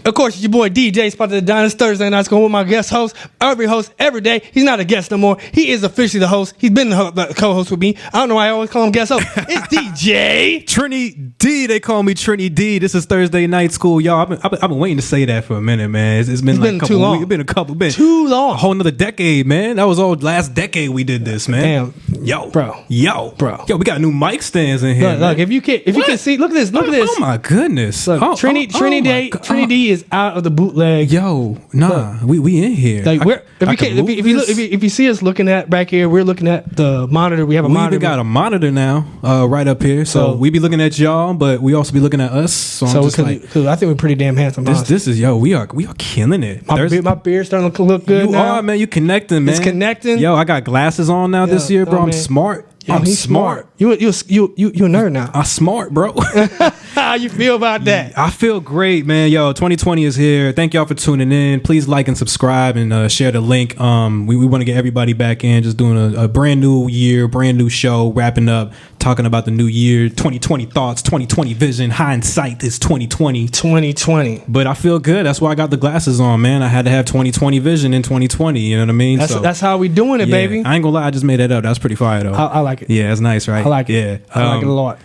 Of course, it's your boy DJ, spot the Diners Thursday Night School with my guest host, every host, every day. He's not a guest no more. He is officially the host. He's been the co-host with me. I don't know why I always call him guest host. It's DJ Trini D. They call me Trini D. This is Thursday Night School, y'all. I've been waiting to say that for a minute, man. It's been like a couple too long. Weeks. It's been a couple. Too long. A whole another decade, man. That was all last decade we did this, man. Damn, yo, bro. Yo, we got new mic stands in here. Look, if you can see, look at this. Oh my goodness. Look, Trini D is out of the bootleg. Yo, nah, we in here. Like if you see us looking at back here, we're looking at the monitor. We have a monitor. We got a monitor now, right up here. So we be looking at y'all, but we also be looking at us. So I'm just like, I think we're pretty damn handsome. This is we are killing it. My beard's starting to look good. You now. are, man. You connecting, man. It's connecting. Yo, I got glasses on now this year, bro. I'm smart. Yo, I'm smart. You a nerd now. I'm smart, bro. How you feel about that? I feel great, man. Yo, 2020 is here. Thank y'all for tuning in. Please like and subscribe and share the link. We want to get everybody back in. Just doing a brand new year, brand new show, wrapping up, talking about the new year, 2020 thoughts, 2020 vision. Hindsight is 2020. 2020. But I feel good. That's why I got the glasses on, man. I had to have 2020 vision in 2020. You know what I mean? That's how we doing it, baby. I ain't gonna lie. I just made that up. That's pretty fire, though. I like it. Yeah, it's nice, right? I like it. Yeah. I like it a lot.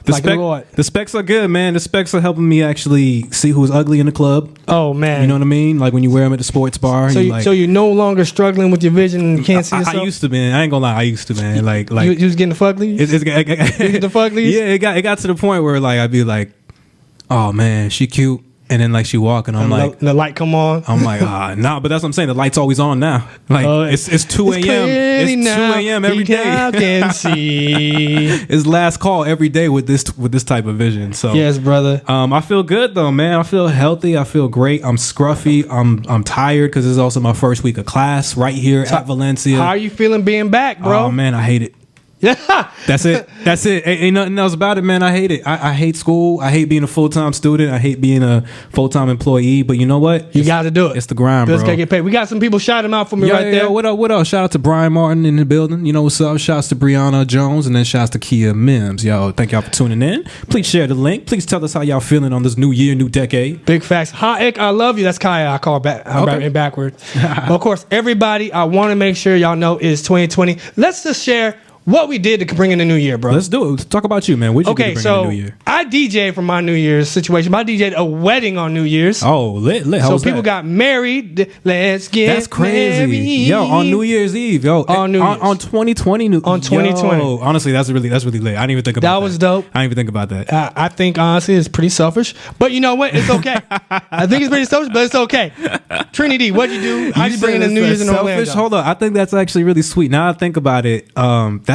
The specs are good, man. The specs are helping me actually see who's ugly in the club. Oh, man. You know what I mean? Like when you wear them at the sports bar. So you're no longer struggling with your vision and you can't see yourself? I used to, man. I ain't gonna lie. I used to, man. Like you was getting the fuglies? You get the fuglies? Yeah, it got to the point where like I'd be like, oh man, she cute. And then like she walking, I'm like, the light come on. I'm like, nah, but that's what I'm saying. The light's always on now. Like it's 2 a.m. It's 2 a.m. every day. I can see. It's last call every day with this type of vision. So yes, brother. I feel good though, man. I feel healthy. I feel great. I'm scruffy. I'm tired because it's also my first week of class right here at Valencia. How are you feeling being back, bro? Oh man, I hate it. Yeah, that's it. Ain't nothing else about it, man. I hate it. I hate school. I hate being a full-time student. I hate being a full-time employee. But you know what? You got to do it. It's the grind, bro. Gotta get paid. We got some people shouting out for me right there. What up? What up? Shout out to Brian Martin in the building. You know what's up? Shouts to Brianna Jones and then shouts to Kia Mims. Yo, thank y'all for tuning in. Please share the link. Please tell us how y'all feeling on this new year, new decade. Big facts. Hi, Ick, I love you. That's Kaya. I call her back. I'm backwards. But of course, everybody, I want to make sure y'all know it's 2020. Let's just share what we did to bring in the new year, bro. Let's do it. Let's talk about you, man. What you do to bring in the new year? I DJ'd for my New Year's situation. I DJ'd a wedding on New Year's. Oh, lit. So people got married. Let's get That's crazy. married. Yo, on New Year's Eve. Yo, on 2020. On 2020. Yo, honestly, that's really lit. I didn't even think about that. That was dope. I didn't even think about that. I think, honestly, it's pretty selfish. But you know what? It's okay. I think it's pretty selfish, but it's okay. Trini D, what'd you do? How'd you bring in the New Year's in Orlando? Hold on. I think that's actually really sweet. Now I think about it,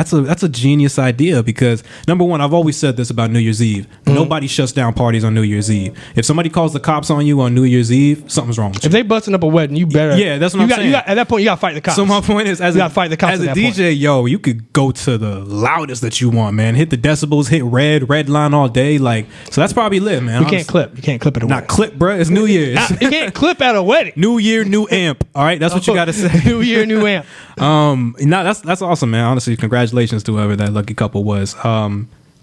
that's a genius idea because number one, I've always said this about New Year's Eve. Nobody shuts down parties on New Year's Eve. If somebody calls the cops on you on New Year's Eve, something's wrong with you. If they busting up a wedding, you better. Yeah, that's what I'm saying. At that point, you got to fight the cops. So my point is, as a DJ, yo, you could go to the loudest that you want, man. Hit the decibels, hit red line all day. Like, so that's probably lit, man. You can't clip at a wedding. Not clip, bro. It's New Year's. You can't clip at a wedding. New year, new amp. All right, that's what you got to say. New year, new amp. That's awesome, man. Honestly, congratulations to whoever that lucky couple was.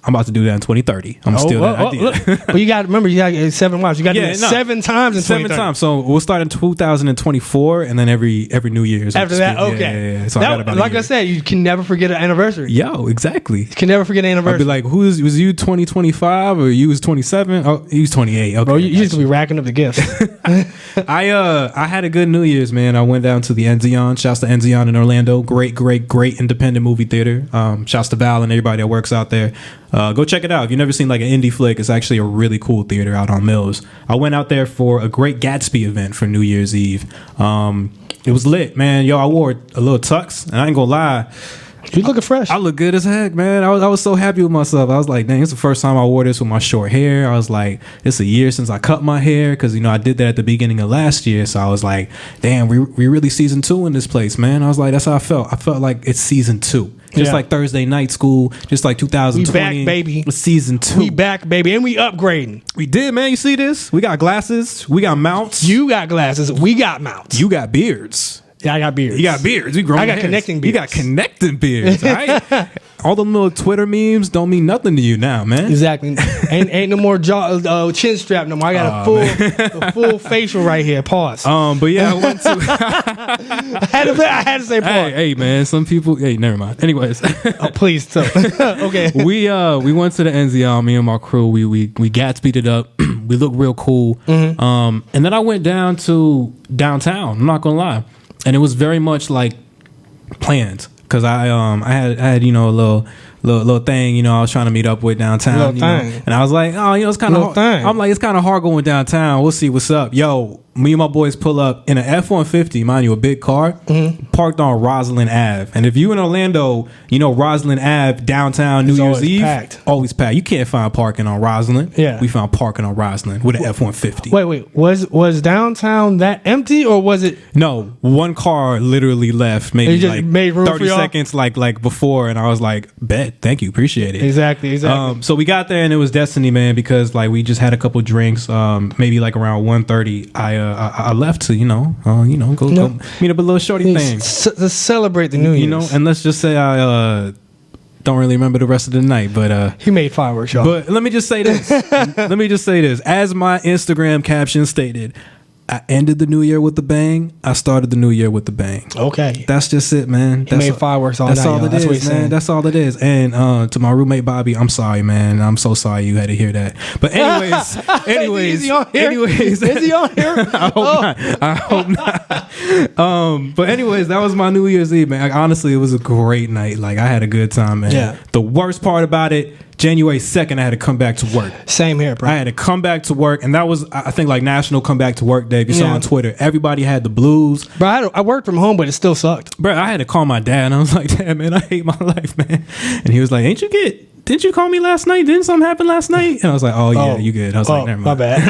I'm about to do that in 2030. I'm still that idea. But you got to remember, you got 7 wives. You got to do it 7 times in 2030. 7 times. So we'll start in 2024, and then every New Year's. After that, okay. Yeah. So I said, you can never forget an anniversary. Yo, exactly. You can never forget an anniversary. I'll be like, was you 2025 or you was 27? Oh, he was 28. Okay, bro, you just gonna be racking up the gifts. I had a good New Year's, man. I went down to the Enzion. Shouts to Enzion in Orlando. Great independent movie theater. Shouts to Val and everybody that works out there. Go check it out. If you've never seen like an indie flick, it's actually a really cool theater out on Mills. I went out there for a Great Gatsby event for New Year's Eve. It was lit, man. Yo, I wore a little tux, and I ain't gonna lie. You looking fresh. I look good as heck, man. I was so happy with myself. I was like, dang, it's the first time I wore this with my short hair. I was like, it's a year since I cut my hair because, I did that at the beginning of last year. So I was like, damn, we really season 2 in this place, man. I was like, that's how I felt. I felt like it's season 2. Just like Thursday Night School, just like 2020. We back, baby. Season 2. We back, baby. And we upgrading. We did, man. You see this? We got glasses. We got mounts. You got glasses. We got mounts. You got beards. Yeah, I got beards. You got beards. We grown. I got hairs. connecting beards. You got connecting beards. All right? All them little Twitter memes don't mean nothing to you now, man. Exactly. ain't no more chin strap no more. I got a full facial right here. Pause. But yeah, I went to. I had to say pause. Hey, man. Some people. Hey, never mind. Anyways. Oh, please. So, okay. We went to the NZL. Me and my crew. We Gatsby'd it up. We looked real cool. Mm-hmm. And then I went down to downtown. I'm not gonna lie, and it was very much like planned because I had you know a little thing, you know, I was trying to meet up with downtown, you know, and I was like, oh, you know, it's kind of I'm like, it's kind of hard going downtown. We'll see what's up. Yo, me and my boys pull up in an F-150, mind you, a big car, parked on Roslyn Ave. And if you in Orlando, you know Roslyn Ave downtown New Year's Eve, always packed. You can't find parking on Roslyn. Yeah, we found parking on Roslyn with an F-150. Wait, was downtown that empty or was it? No, one car literally left, maybe like made room 30 seconds, like before, and I was like, bet, thank you, appreciate it. Exactly. So we got there and it was destiny, man, because like we just had a couple drinks. Maybe like around 1:30, I left to go meet up a little shorty thing to celebrate the New Year's. You know, and let's just say I don't really remember the rest of the night, but he made fireworks, y'all. But let me just say this. As my Instagram caption stated, I ended the new year with a bang. I started the new year with a bang. Okay. That's just it, man. He made fireworks all night. That's all it is, man. That's all it is. And to my roommate Bobby, I'm sorry, man. I'm so sorry you had to hear that. But anyways, is he on here? Is he on here? I hope not. But anyways, that was my New Year's Eve, man. Like, honestly, it was a great night. Like I had a good time, man. Yeah. The worst part about it, January 2nd, I had to come back to work. Same here, bro. I had to come back to work, and that was, I think, like National Come Back to Work Day. If you saw on Twitter, everybody had the blues. Bro, I worked from home, but it still sucked. Bro, I had to call my dad, and I was like, Dad, man, I hate my life, man. And he was like, didn't you call me last night? Didn't something happen last night? And I was like, oh, yeah, you good. I was like, never mind. My bad.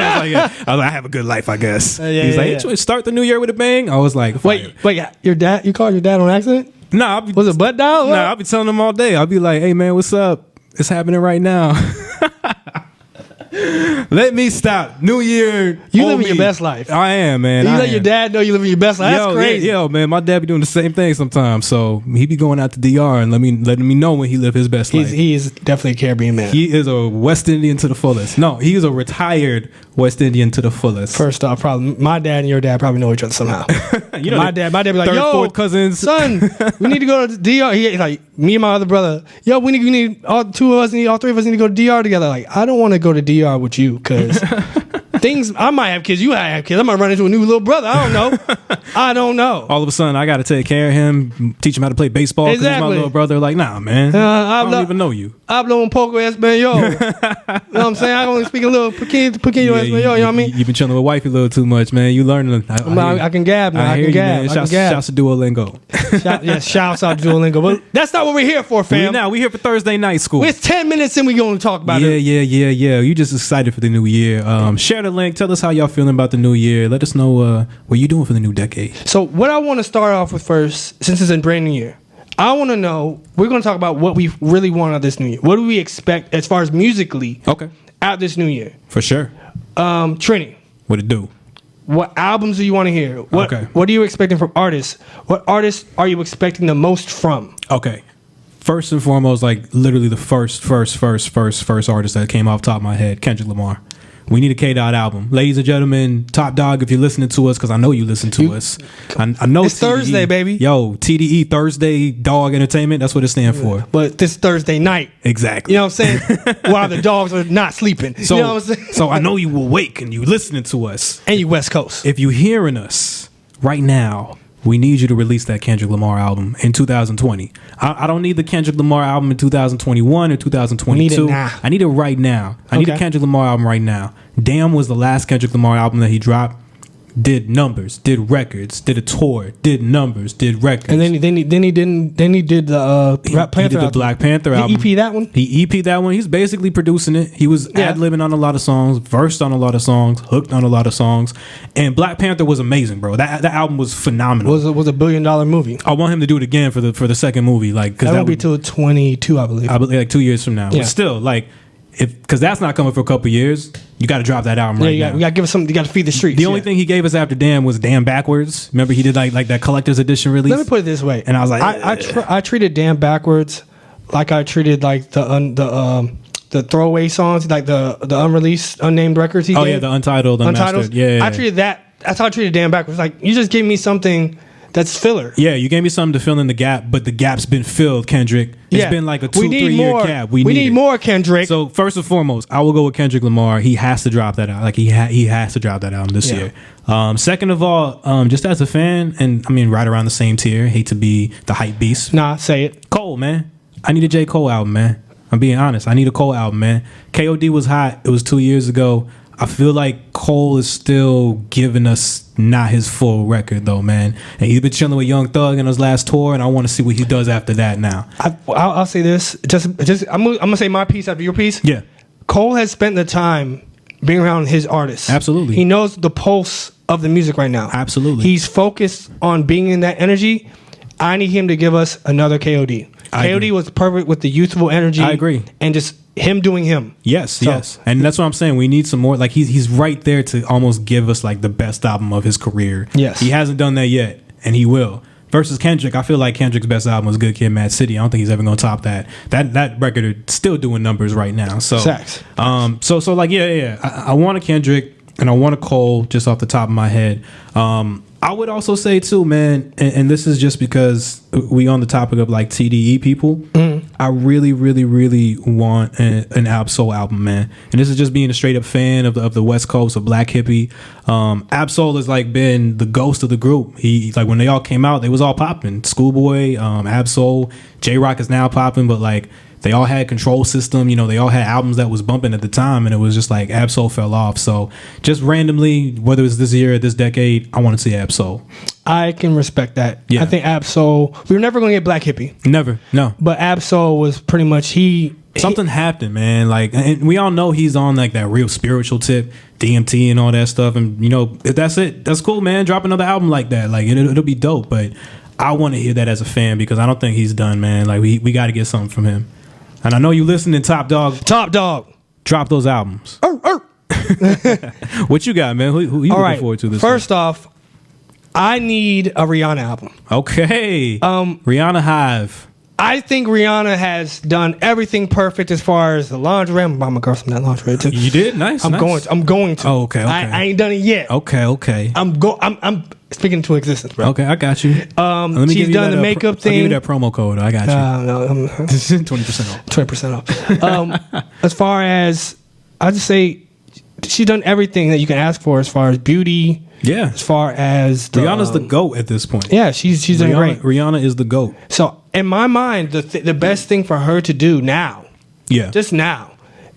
I was like, I have a good life, I guess. He's like, start the new year with a bang. I was like, wait, your dad, you called your dad on accident? Nah. Was it butt dial? Nah, I'll be telling him all day. I'll be like, hey, man, what's up? It's happening right now. Let me stop. New Year. You living your best life. I am, man. You let your dad know you living your best life. That's crazy. Yo, man, my dad be doing the same thing sometimes. So he be going out to DR and letting me know when he live his best life. He is definitely a Caribbean man. He is a West Indian to the fullest. No, he is a retired West Indian to the fullest. First off, probably my dad and your dad probably know each other somehow. You know, my dad be like, third, fourth cousins. Son, we need to go to DR. He like me and my other brother. Yo, we need all three of us need to go to DR together. Like, I don't want to go to DR with you because things. I might have kids. You might have kids. I might run into a new little brother. I don't know. All of a sudden, I got to take care of him, teach him how to play baseball because he's my little brother. Like, nah, man. I don't even know you. Hablo un poco español. You know what I'm saying? I only speak a little pequeño español. You know what I mean? You've been chilling with wifey a little too much, man. You learning. I can gab now. I can gab. Shouts to Duolingo. Shouts out to Duolingo. But that's not what we're here for, fam. We're here for Thursday night school. It's 10 minutes and we're going to talk about it. Yeah. You just excited for the new year. Share the link. Tell us how y'all feeling about the new year. Let us know what you doing for the new decade. So what I want to start off with first, since it's a brand new year, I want to know, we're going to talk about what we really want out of this new year. What do we expect as far as musically out of this new year? For sure. Trini. What it do? What albums do you want to hear? What are you expecting from artists? What artists are you expecting the most from? Okay. First and foremost, like literally the first artist that came off the top of my head, Kendrick Lamar. We need a K-Dot album. Ladies and gentlemen, Top Dog, if you're listening to us, because I know you listen to us. I know it's TDE. Thursday, baby. Yo, TDE, Thursday Dog Entertainment, that's what it stands for. But this Thursday night. Exactly. You know what I'm saying? While the dogs are not sleeping. So, you know what I'm saying? So I know you awake and you listening to us. And you West Coast. If you hearing us right now, we need you to release that Kendrick Lamar album in 2020. I don't need the Kendrick Lamar album in 2021 or 2022. I need it now. I need it right now. I need a Kendrick Lamar album right now. Damn was the last Kendrick Lamar album that he dropped. Did numbers, did records, did a tour, did numbers, did records. And then he did the Black Panther. He did the Black Panther album. He EP that one? He EP that one. He's basically producing it. He was ad-libbing on a lot of songs, versed on a lot of songs, hooked on a lot of songs. And Black Panther was amazing, bro. That album was phenomenal. Was $1 billion movie. I want him to do it again for the second movie, like because that won't be till 22, I believe. like 2 years from now. Yeah. But still, like because that's not coming for a couple years. You got to drop that album right now. You got to give us something. You got to feed the streets. The only thing he gave us after Damn was Damn Backwards. Remember he did like that collector's edition release. Let me put it this way, and I was like, I treated Damn Backwards like I treated like the throwaway songs, like the unreleased, unnamed records. He gave. The Untitled, Unmastered. Yeah. I treated that. That's how I treated Damn Backwards. Like, you just gave me something that's filler. Yeah, you gave me something to fill in the gap, but the gap's been filled, Kendrick. It's been like a 2-3 year gap. We need more, Kendrick. So first and foremost, I will go with Kendrick Lamar. He has to drop that out. Like he has to drop that album this year. Second of all, just as a fan, and I mean right around the same tier. Hate to be the hype beast. Nah, say it. Cole, man. I need a J. Cole album, man. I'm being honest. I need a Cole album, man. KOD was hot. It was 2 years ago. I feel like Cole is still giving us not his full record, though, man. And he's been chilling with Young Thug in his last tour, and I want to see what he does after that now. I'll say this. I'm gonna say my piece after your piece. Yeah. Cole has spent the time being around his artists. Absolutely. He knows the pulse of the music right now. Absolutely. He's focused on being in that energy. I need him to give us another KOD. KOD was perfect with the youthful energy. I agree. And just him doing him. Yes. And that's what I'm saying. We need some more. Like, he's right there to almost give us, like, the best album of his career. Yes. He hasn't done that yet, and he will. Versus Kendrick, I feel like Kendrick's best album was Good Kid, Mad City. I don't think he's ever going to top that. That record is still doing numbers right now. So, Facts. So like, I want a Kendrick, and I want a Cole just off the top of my head. I would also say too, man, and this is just because we on the topic of like TDE people. Mm. I really, really, really want an Ab-Soul album, man. And this is just being a straight up fan of the West Coast, of Black Hippie. Ab-Soul has like been the ghost of the group. He like when they all came out, they was all popping. Schoolboy, Ab-Soul, J-Rock is now popping, but like they all had Control System, you know, they all had albums that was bumping at the time, and it was just like Ab-Soul fell off. So just randomly, whether it's this year or this decade, I want to see Ab-Soul. I can respect that. Yeah. I think Ab-Soul, we were never going to get Black Hippie. Never, no. But Ab-Soul was pretty much, something happened, man. Like, and we all know he's on like that real spiritual tip, DMT and all that stuff. And, you know, if that's it, that's cool, man. Drop another album like that. Like, it'll be dope. But I want to hear that as a fan because I don't think he's done, man. Like, we got to get something from him. And I know you listening, Top Dog. Top Dog. Drop those albums. What you got, man? Who you looking forward to this First off, I need a Rihanna album. Okay. Rihanna Hive. I think Rihanna has done everything perfect as far as the lingerie. I'm buying my girl some of that lingerie too. You did? Nice. I'm going to. Oh, okay. I ain't done it yet. Okay. I'm speaking to existence, bro. Okay, I got you. She's done the makeup thing. I'll give you that promo code. I got you. No, 20% off. 20% off. As far as, I just say, she's done everything that you can ask for as far as beauty. Yeah. As far as Rihanna's the GOAT at this point. Yeah, she's done great. Rihanna is the GOAT. So in my mind, the best thing for her to do now, just now,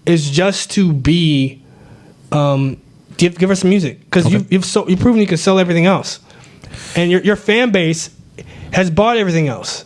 is just to be, give her some music because you've proven you can sell everything else, and your fan base has bought everything else,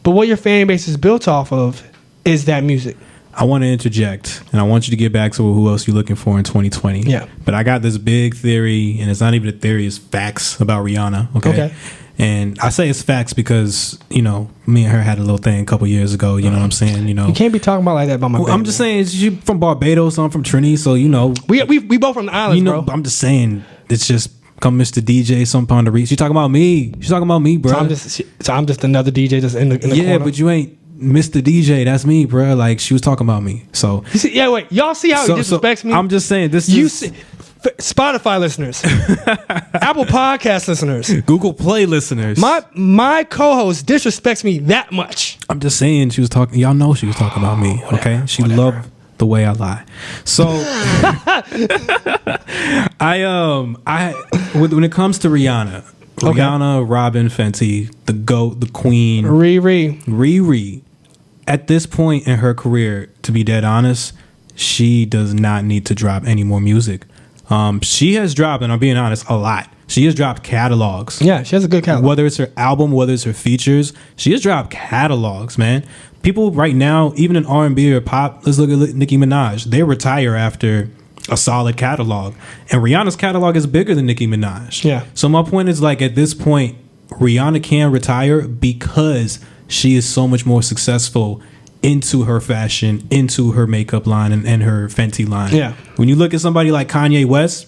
but what your fan base is built off of is that music. I want to interject, and I want you to get back to who else you're looking for in 2020. Yeah. But I got this big theory, and it's not even a theory, it's facts about Rihanna, okay? And I say it's facts because, you know, me and her had a little thing a couple years ago, you know what I'm saying? You know, you can't be talking about like that about my baby. I'm just saying, she's from Barbados, I'm from Trinity, so, you know. We both from the islands, you know, bro. I'm just saying, it's just come Mr. DJ, some pound to reach. She's talking about me. She's talking about me, bro. So I'm just another DJ just in the corner. Yeah, but you ain't Mr. DJ, that's me, bro. Like, she was talking about me. So you see, wait, y'all see how he disrespects me? I'm just saying this. Spotify listeners, Apple Podcast listeners, Google Play listeners. My co-host disrespects me that much. I'm just saying she was talking. Y'all know she was talking about me. Okay, she loved the way I lie. So when it comes to Rihanna. Rihanna, Robin, Fenty, the GOAT, the Queen, Riri. At this point in her career, to be dead honest, she does not need to drop any more music. She has dropped, and I'm being honest, a lot. She has dropped catalogs. Yeah, she has a good catalog. Whether it's her album, whether it's her features, she has dropped catalogs, man. People right now, even in R&B or pop, let's look at Nicki Minaj. They retire after a solid catalog, and Rihanna's catalog is bigger than Nicki Minaj. Yeah. So my point is, like, at this point, Rihanna can retire because she is so much more successful into her fashion, into her makeup line and her Fenty line. Yeah. When you look at somebody like Kanye West,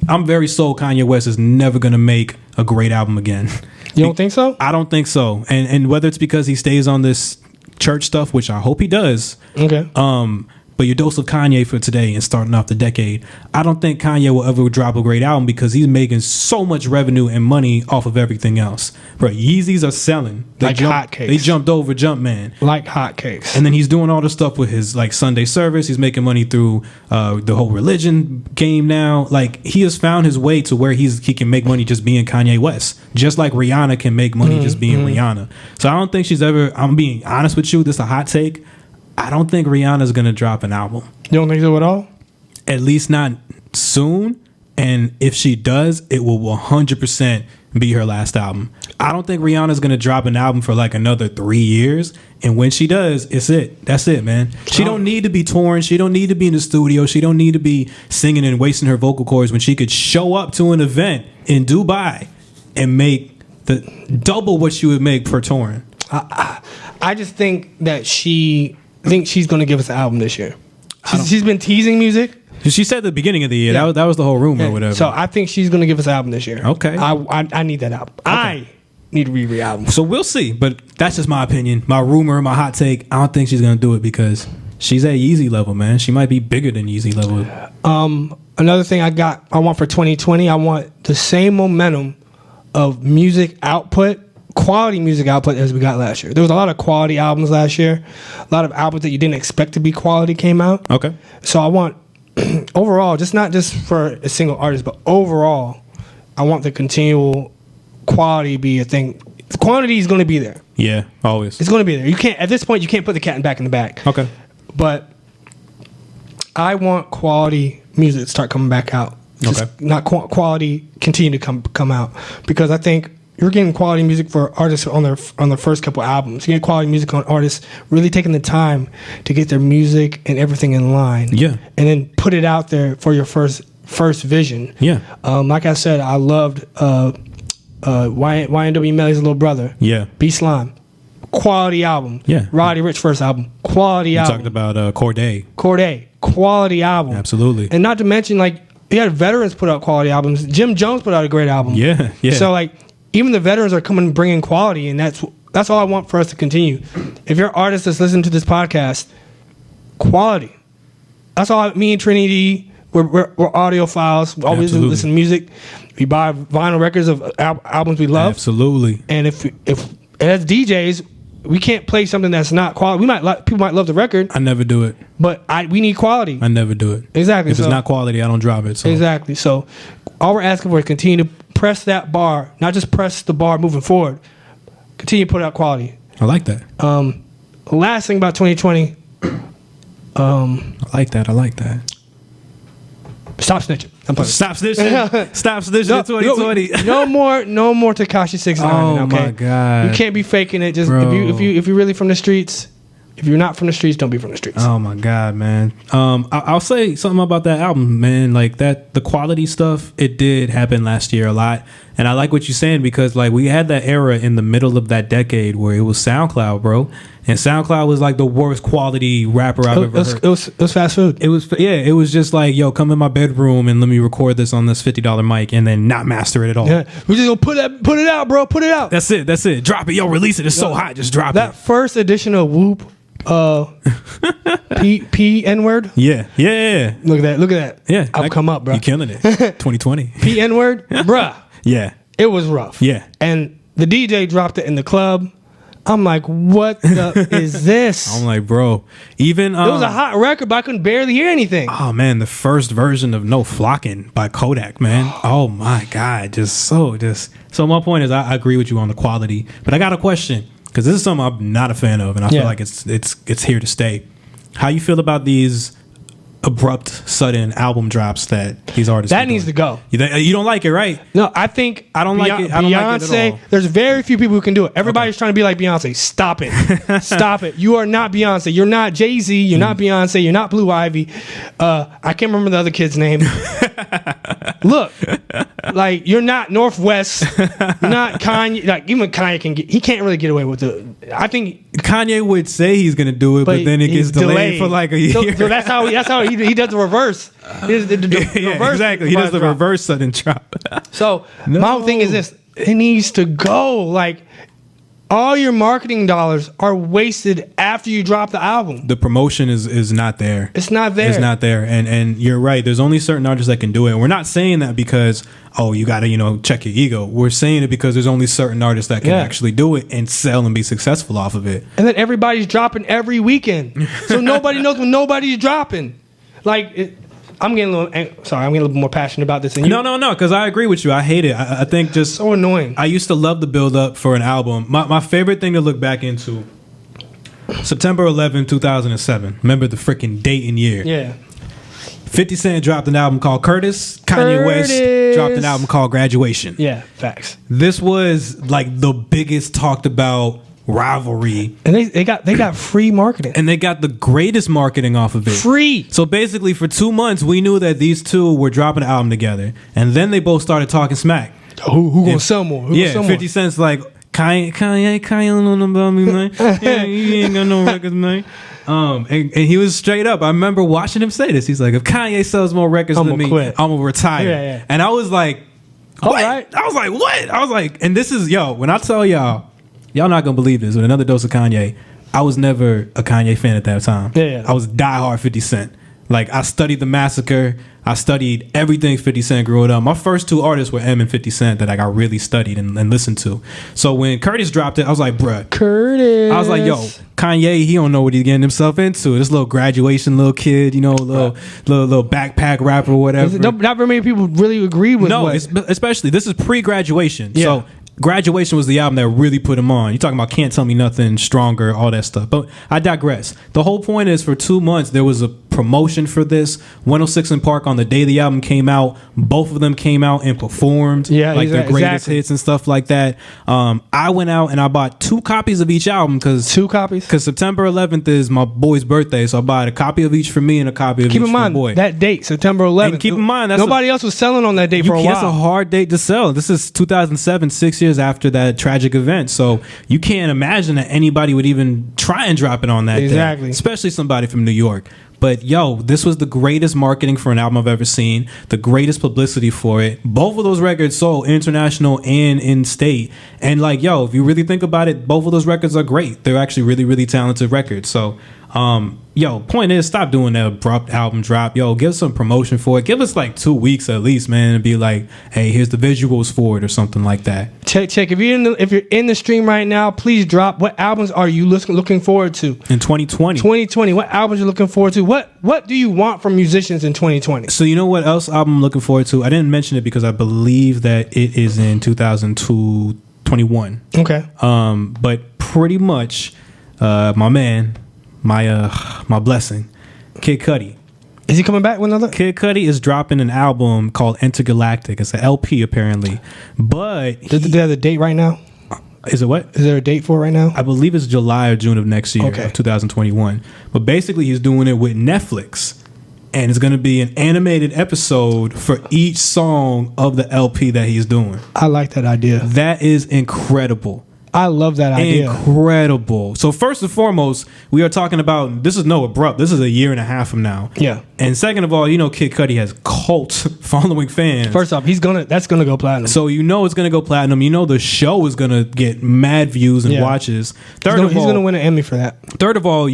I'm very sold Kanye West is never going to make a great album again. You don't think so? I don't think so. And whether it's because he stays on this church stuff, which I hope he does. Okay. But your dose of Kanye for today and starting off the decade, I don't think Kanye will ever drop a great album because he's making so much revenue and money off of everything else. Bro, Yeezys are selling. Like hotcakes. They jumped over Jumpman. Like hotcakes. And then he's doing all the stuff with his like Sunday service. He's making money through the whole religion game now. Like he has found his way to where he can make money just being Kanye West. Just like Rihanna can make money just being Rihanna. So I don't think she's ever, I'm being honest with you, this is a hot take. I don't think Rihanna's going to drop an album. You don't think so at all? At least not soon. And if she does, it will 100% be her last album. I don't think Rihanna's going to drop an album for like another 3 years. And when she does, it's it. That's it, man. She don't need to be touring. She don't need to be in the studio. She don't need to be singing and wasting her vocal cords when she could show up to an event in Dubai and make the double what she would make per touring. I just think that she's going to give us an album this year. She's been teasing music. She said at the beginning of the year. Yeah. That was the whole rumor or whatever. So I think she's going to give us an album this year. Okay. I need that album. Okay. I need a Riri album. So we'll see. But that's just my opinion. My rumor, my hot take. I don't think she's going to do it because she's at Yeezy level, man. She might be bigger than Yeezy level. Another thing I want for 2020, I want the same momentum of music output, quality music output as we got last year. There was a lot of quality albums last year. A lot of albums that you didn't expect to be quality came out. Okay. So I want overall, not just for a single artist, but overall, I want the continual quality be a thing. The quantity is going to be there. Yeah, always. It's going to be there. You can't at this point. You can't put the cat back in the bag. Okay. But I want quality music to start coming back out. Just not quality continue to come out, because I think you're getting quality music for artists on their first couple albums. You get quality music on artists really taking the time to get their music and everything in line. Yeah. And then put it out there for your first vision. Yeah. Like I said, I loved YNW Melly's little brother. Yeah. B Slime. Quality album. Yeah. Roddy Ricch first album. Quality album. You talked about Corday. Quality album. Absolutely. And not to mention, like, you had veterans put out quality albums. Jim Jones put out a great album. Yeah. Yeah. So, like, even the veterans are coming bringing quality, and that's all I want for us to continue. If you're an artist that's listening to this podcast, quality. That's all. Me and Trinity, we're audiophiles. We always listen to music. We buy vinyl records of albums we love. Absolutely. And if as DJs, we can't play something that's not quality. People might love the record. I never do it. But we need quality. I never do it. Exactly. If it's not quality, I don't drop it. So. Exactly. So all we're asking for is continue to press that bar, not just press the bar moving forward. Continue to put out quality. I like that. Last thing about 2020. I like that. Stop snitching. Stop snitching. Stop snitching. 2020. No more Tekashi 69. Oh okay? my God. You can't be faking it. Just if you're really from the streets. If you're not from the streets, don't be from the streets. Oh my God, man. I'll say something about that album, man. Like the quality stuff, it did happen last year a lot. And I like what you're saying, because like we had that era in the middle of that decade where it was SoundCloud, bro. And SoundCloud was like the worst quality rapper I've ever heard. It was fast food. It was just like, yo, come in my bedroom and let me record this on this $50 mic and then not master it at all. Yeah. We just gonna put it out, bro. Put it out. That's it. Drop it. Yo, release it. It's so hot. Just drop it. That first edition of Whoop. P N word. Yeah. Look at that. Yeah, I'll come up, bro. You killing it. 2020. P N word, bruh. Yeah, it was rough. Yeah, and the DJ dropped it in the club. I'm like, what the is this? I'm like, bro. Even it was a hot record, but I couldn't barely hear anything. Oh man, the first version of No Flocking by Kodak, man. Oh my God, so my point is, I agree with you on the quality, but I got a question. Because this is something I'm not a fan of, and I feel like it's here to stay. How you feel about these abrupt, sudden album drops that these artists? That needs to go. You don't like it, right? No, I think I don't like it. I don't like it at all. There's very few people who can do it. Everybody's trying to be like Beyonce. Stop it. Stop it. You are not Beyonce. You're not Jay-Z. You're not Beyonce. You're not Blue Ivy. I can't remember the other kid's name. Look, like, you're not Northwest. You're not Kanye. Like, even Kanye he can't really get away with it. I think Kanye would say he's gonna do it, but then it gets delayed for like a year. So that's how he does the reverse. Reverse exactly. He does the reverse sudden drop. So my whole thing is this: it needs to go. Like, all your marketing dollars are wasted after you drop the album. The promotion is not there. It's not there. It's not there. And you're right. There's only certain artists that can do it. And we're not saying that because, you got to, check your ego. We're saying it because there's only certain artists that can actually do it and sell and be successful off of it. And then everybody's dropping every weekend. So nobody knows when nobody's dropping. Like, I'm getting a little more passionate about this than you. No, because I agree with you. I hate it. I think just so annoying. I used to love the build up for an album. My favorite thing to look back into, September 11, 2007. Remember the freaking date and year. Yeah. 50 Cent dropped an album called Curtis. Kanye West dropped an album called Graduation. Yeah, facts. This was like the biggest talked about rivalry, and they got free marketing, and they got the greatest marketing off of it. Free. So basically, for 2 months, we knew that these two were dropping an album together, and then they both started talking smack. Who gonna sell more? 50 Cent's like Kanye don't know nothing about me, man. Yeah, he ain't got no records, man. And he was straight up. I remember watching him say this. He's like, if Kanye sells more records than me, I'm gonna retire. Yeah. And I was like, what? All right. I was like, what? I was like, and this is when I tell y'all not gonna believe this. With another dose of Kanye, I was never a Kanye fan at that time. Yeah. I was diehard 50 Cent. Like, I studied the Massacre. I studied everything 50 Cent growing up. My first two artists were M and 50 Cent that I really studied and listened to. So when Curtis dropped it, I was like, bruh. Curtis. I was like, yo, Kanye, he don't know what he's getting himself into. This little graduation little kid, little backpack rapper or whatever. Not very many people really agree with. No, especially this is pre-graduation. Yeah. So Graduation was the album that really put him on. You're talking about Can't Tell Me Nothing, Stronger, all that stuff. But I digress. The whole point is, for 2 months, there was a promotion for this. 106 in Park, on the day the album came out, both of them came out and performed their greatest hits and stuff like that. I went out and I bought 2 copies of each album because September 11th is my boy's birthday, so I bought a copy of each for me and a copy of each for my boy. That date, September 11th. And keep in mind, nobody else was selling on that date for a while. That's a hard date to sell. This is 2007, 6 years after that tragic event, so you can't imagine that anybody would even try and drop it on that day, especially somebody from New York. But this was the greatest marketing for an album I've ever seen, the greatest publicity for it. Both of those records sold international and in state. And if you really think about it, both of those records are great. They're actually really, really talented records. So, point is, stop doing that abrupt album drop. Give some promotion for it. Give us 2 weeks at least, man, and be like, hey, here's the visuals for it or something like that. Check. If you're in the stream right now, please drop. What albums are you looking forward to in 2020? 2020. What albums you're looking forward to? What do you want from musicians in 2020? So you know what else album I'm looking forward to? I didn't mention it because I believe that it is in 2021. Okay. But pretty much, my man, my blessing, Kid Cudi. Is he coming back with another? Kid Cudi is dropping an album called Intergalactic. It's an LP apparently, but do they have a date right now? Is it what? Is there a date for it right now? I believe it's July or June of next year, of 2021. But basically, he's doing it with Netflix, and it's going to be an animated episode for each song of the LP that he's doing. I like that idea. That is incredible. I love that idea. Incredible. So first and foremost, we are talking about, this is no abrupt. This is a year and a half from now. Yeah. And second of all, Kid Cudi has cult following fans. First off, that's gonna go platinum. So it's gonna go platinum. The show is gonna get mad views and watches. He's gonna win an Emmy for that. Third of all,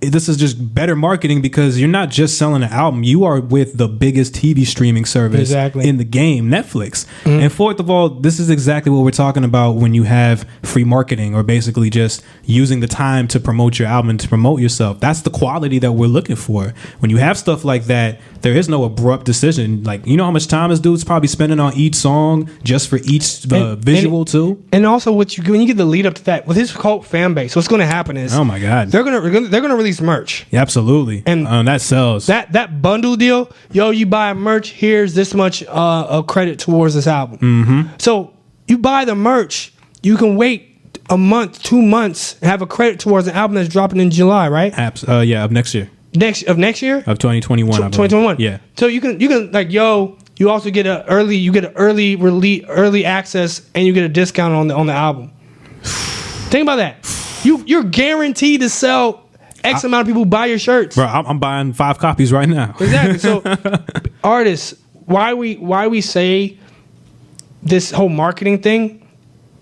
this is just better marketing because you're not just selling an album. You are with the biggest TV streaming service in the game, Netflix. Mm-hmm. And fourth of all, this is exactly what we're talking about when you have free marketing, or basically just using the time to promote your album and to promote yourself. That's the quality that we're looking for. When you have stuff like that, there is no abrupt decision. How much time this dude's probably spending on each song just for each visual too. And also, when you get the lead up to that with his cult fan base, what's going to happen is, oh my god, they're gonna release merch. Yeah, absolutely, and that sells. That bundle deal, you buy merch. Here's this much of credit towards this album. Mm-hmm. So you buy the merch, you can wait a month, 2 months, and have a credit towards an album that's dropping in July, right? Of next year. Next year of 2021. 2021. Yeah. So you can you also get an early access, and you get a discount on the album. Think about that. You're guaranteed to sell X amount of people who buy your shirts. Bro, I'm buying 5 copies right now. Exactly. So, artists, why we say this whole marketing thing?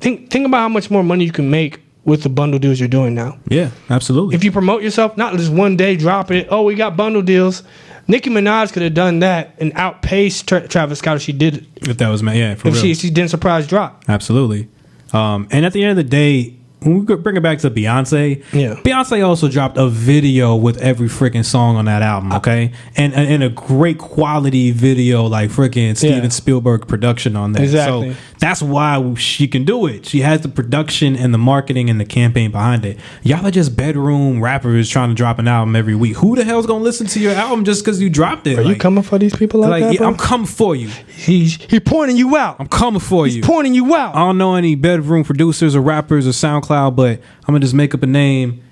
Think about how much more money you can make with the bundle deals you're doing now. Yeah, absolutely. If you promote yourself, not just one day drop it. Oh, we got bundle deals. Nicki Minaj could have done that and outpaced Travis Scott if she did. If that was for if real. she didn't surprise drop. Absolutely. And at the end of the day, when we bring it back to Beyonce, Beyonce also dropped a video with every freaking song on that album, okay? And a great quality video, like freaking Steven Spielberg production on that. Exactly. So that's why she can do it. She has the production and the marketing and the campaign behind it. Y'all are just bedroom rappers trying to drop an album every week. Who the hell's gonna listen to your album just because you dropped it? Are you coming for these people like that, bro? I'm coming for you. He's pointing you out. I'm coming for you. He's pointing you out. I don't know any bedroom producers or rappers or SoundCloud, but I'm gonna just make up a name.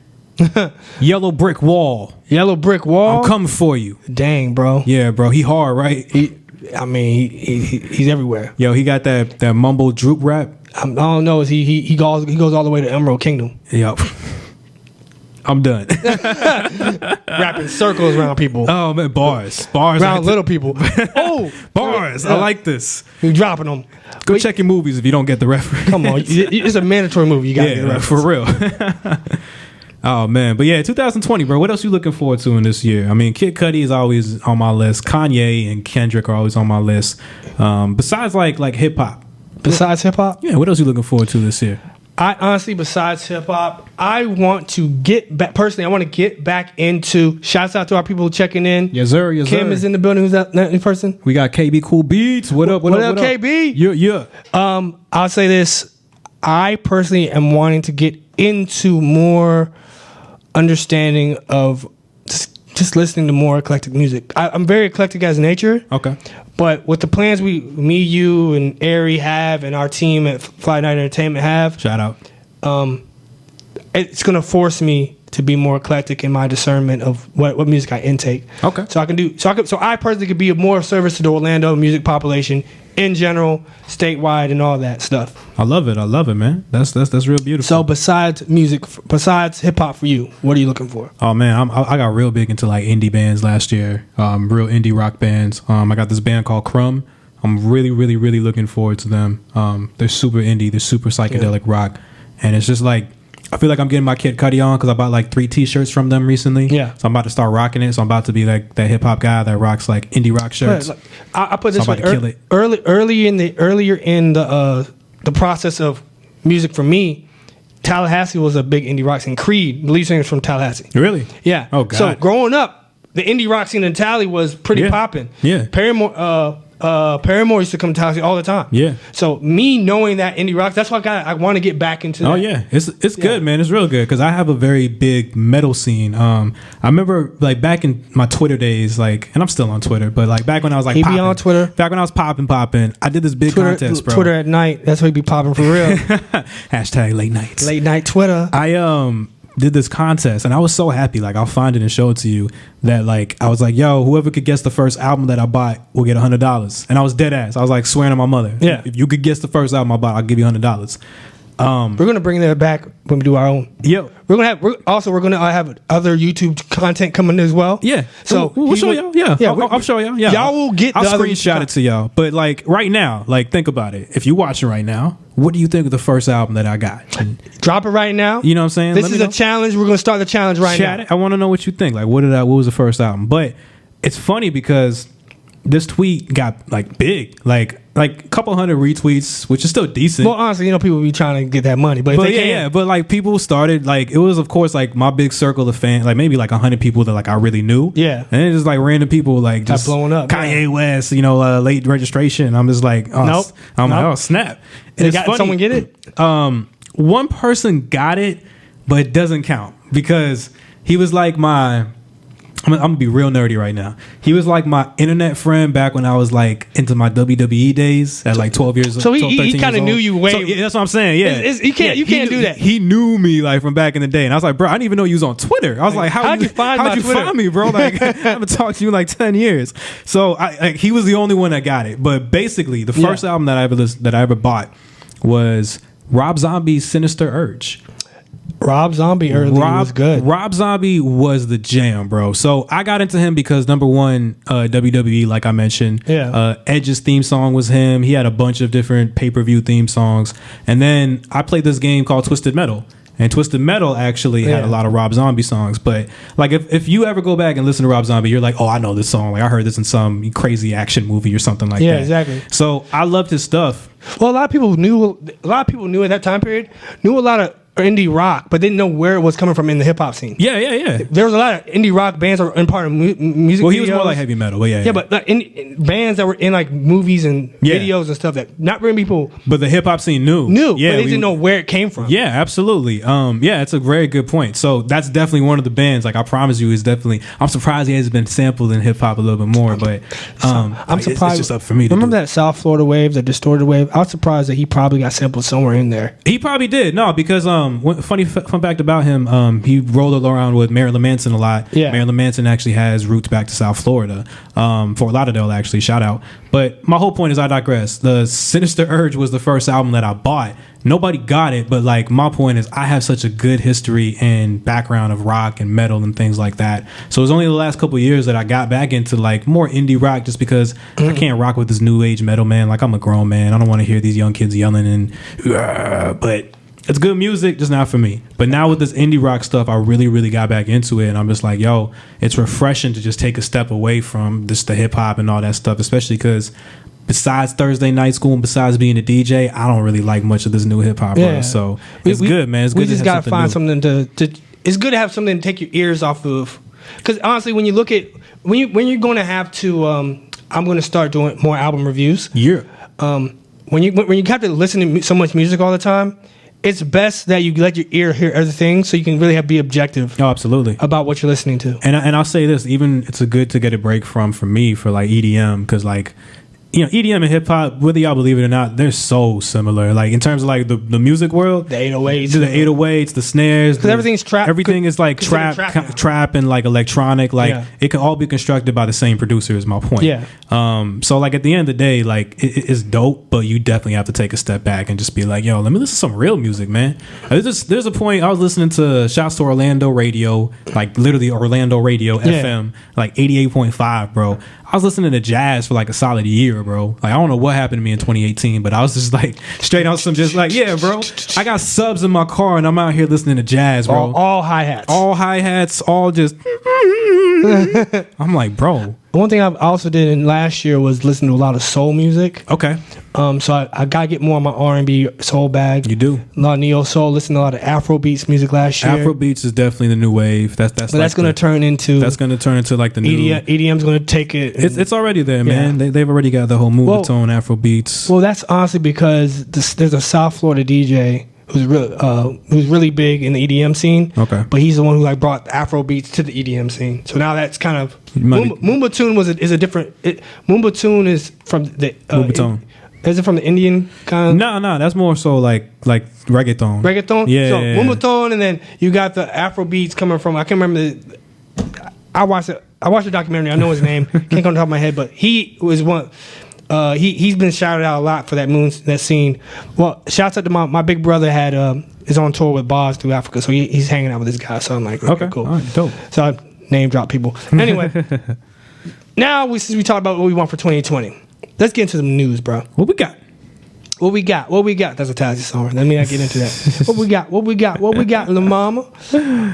Yellow Brick Wall. Yellow Brick Wall. I'm coming for you. Dang, bro. Yeah, bro. He hard, right? He's everywhere. Yo, he got that mumble droop rap. I don't know. He goes all the way to Emerald Kingdom. Yep. I'm done. Rapping circles around people. Oh man, bars around little people. Oh, bars. I like this. You dropping them. Go check your movies if you don't get the reference. Come on, it's a mandatory movie. You got to get the reference. For real. Oh man, but yeah, 2020, bro. What else you looking forward to in this year? I mean, Kid Cudi is always on my list. Kanye and Kendrick are always on my list. Besides like hip hop. Besides hip hop, yeah. What else you looking forward to this year? I honestly, besides hip hop, I want to get back. Personally, I want to get back into. Shouts out to our people checking in. Yes, sir. Yes, Kim sir. is in the building. Who's that new person? We got KB Cool Beats. What up? What up, KB? Yeah. I'll say this. I personally am wanting to get into more understanding of just listening to more eclectic music. I'm very eclectic as nature. Okay. But with the plans me, you, and Ari have, and our team at Fly Night Entertainment have, shout out. It's gonna force me to be more eclectic in my discernment of what music I intake. Okay. So I personally could be of more service to the Orlando music population in general, statewide, and all that stuff. I love it, man. That's real beautiful. So besides hip hop, for you, what are you looking for? Oh man, I got real big into like indie bands last year. Real indie rock bands. I got this band called Crumb. I'm really, really, really looking forward to them. They're super indie. They're super psychedelic rock, and it's just like, I feel like I'm getting my Kid Cudi on because I bought like 3 T-shirts from them recently. Yeah. So I'm about to start rocking it. So I'm about to be like that hip hop guy that rocks like indie rock shirts. I put this way: earlier in the process of music for me, Tallahassee was a big indie rock scene. Creed, the lead singer, is from Tallahassee. Really? Yeah. Oh God. So growing up, the indie rock scene in Tally was pretty popping. Yeah. Paramore used to come to Tallahassee all the time. Yeah. So me knowing that indie rock, that's why I want to get back into that. Oh yeah, it's good, man. It's real good because I have a very big metal scene. I remember like back in my Twitter days, like, and I'm still on Twitter, but like back when I was like he be on Twitter. Back when I was popping, I did this big contest, bro. Twitter at night. That's why he be popping for real. Hashtag late nights. Late night Twitter. I did this contest and I was so happy, like I'll find it and show it to you, that like I was like, yo, whoever could guess the first album that I bought will get $100. And I was dead ass. I was like swearing to my mother, if you could guess the first album I bought, I'll give you $100. We're gonna bring that back when we do our own. Yo, we're gonna have other YouTube content coming as well. Yeah, so we'll show y'all. Yeah, I'll show y'all. Yeah, y'all will get. I'll screenshot it to y'all. But like right now, like think about it. If you're watching right now, what do you think of the first album that I got? Drop it right now. You know what I'm saying? This is a challenge. We're gonna start the challenge right now. I want to know what you think. Like, what was the first album? But it's funny because this tweet got like big, like a couple hundred retweets, which is still decent. Well, honestly, people be trying to get that money, but but like people started, like it was of course like my big circle of fans, like maybe like 100 people that like I really knew. Yeah, and it's just like random people like just blowing up. Kanye West, late registration. I'm just like, like, oh snap! And someone get it? One person got it, but it doesn't count because he was like I'm gonna be real nerdy right now. He was like my internet friend back when I was like into my WWE days at like 12 years old. So he kind of knew you way. So, that's what I'm saying. Yeah, you can't do that. He knew me like from back in the day, and I was like, bro, I didn't even know you was on Twitter. I was like, how'd you find me, bro? Like, I haven't talked to you in like 10 years. So he was the only one that got it. But basically, the first album that I ever bought was Rob Zombie's Sinister Urge. Rob Zombie early was good. Rob Zombie was the jam, bro. So I got into him because number one, WWE, like I mentioned. Yeah. Edge's theme song was him. He had a bunch of different pay-per-view theme songs. And then I played this game called Twisted Metal. And Twisted Metal actually had a lot of Rob Zombie songs. But like if you ever go back and listen to Rob Zombie, you're like, oh, I know this song. Like I heard this in some crazy action movie or something like that. Yeah, exactly. So I loved his stuff. Well, a lot of people knew at that time period, knew a lot of indie rock, but didn't know where it was coming from in the hip hop scene. Yeah. There was a lot of indie rock bands that were in part of music. Well, he was videos. more like heavy metal, but yeah. Yeah, but like, in bands that were in like movies and videos and stuff that not many people But the hip hop scene knew, but they didn't know where it came from. Yeah, absolutely. Yeah, it's a very good point. So that's definitely one of the bands. Like I promise you, is definitely. I'm surprised he hasn't been sampled in hip hop a little bit more, but I'm surprised. It's just up for me. Remember that South Florida wave, that distorted wave? I was surprised that he probably got sampled somewhere in there. He probably did. No, because fun fact about him, he rolled around with Marilyn Manson a lot. Yeah. Marilyn Manson actually has roots back to South Florida, Fort Lauderdale actually. Shout out. But my whole point is I digress. The Sinister Urge was the first album that I bought. Nobody got it, but like my point is I have such a good history and background of rock and metal and things like that. So it was only the last couple of years that I got back into like more indie rock, just because I can't rock with this new age metal, man. Like I'm a grown man. I don't want to hear these young kids yelling and but it's good music, just not for me. But now with this indie rock stuff, I really, really got back into it. And I'm just like, yo, it's refreshing to just take a step away from just the hip hop and all that stuff, especially because besides Thursday Night School and besides being a DJ, I don't really like much of this new hip hop, bro. So it's good, man. It's good. We just got to find something to. It's good to have something to take your ears off of. Because honestly, when you look at when you're going to have to, I'm going to start doing more album reviews. Yeah. When you have to listen to so much music all the time, it's best that you let your ear hear other things so you can really be objective. Oh, absolutely. About what you're listening to. And I'll say this, even it's a good to get a break for me for like EDM, because like, you know, EDM and hip hop, whether y'all believe it or not, they're so similar. Like in terms of like the music world, the 808s, the snares, because everything's trap. Everything is like trap and like electronic. Like it can all be constructed by the same producer. Is my point. Yeah. So like at the end of the day, like it's dope, but you definitely have to take a step back and just be like, yo, let me listen to some real music, man. There's a point I was listening to shouts to Orlando Radio, like literally Orlando Radio FM, like 88.5, bro. I was listening to jazz for like a solid year, bro. Like I don't know what happened to me in 2018, but I was just like straight on some just like, yeah, bro. I got subs in my car and I'm out here listening to jazz, bro. All hi-hats. All hi-hats, all just I'm like, bro. One thing I also did in last year was listen to a lot of soul music. Okay. So I gotta get more on my R&B soul bag. You do. A lot of neo soul. Listen to a lot of Afro beats music last year. Afro beats is definitely the new wave. That's gonna turn into like the new EDM's gonna take it. It's already there, man. They've already got the whole Moobatone Afro beats. Well, that's honestly because there's a South Florida DJ who's really big in the EDM scene. Okay. But he's the one who like brought Afro beats to the EDM scene. So now that's kind of Moobatone is a different. Moobatone is from the Moobatone. Is it from the Indian kind of? No, that's more so like reggaeton. Reggaeton? Yeah. So Moobatone, and then you got the Afro beats coming from, I can't remember I watched the documentary, I know his name, can't come on top of my head, but he was one. He's been shouted out a lot for that scene. Well, shouts out to my big brother is on tour with Boz through Africa, so he's hanging out with this guy. So I'm like, okay, cool, all right, dope. So I name drop people. Anyway, now since we talked about what we want for 2020, let's get into some news, bro. What we got? That's a Tazzy song. Let me not get into that. What we got, La Mama?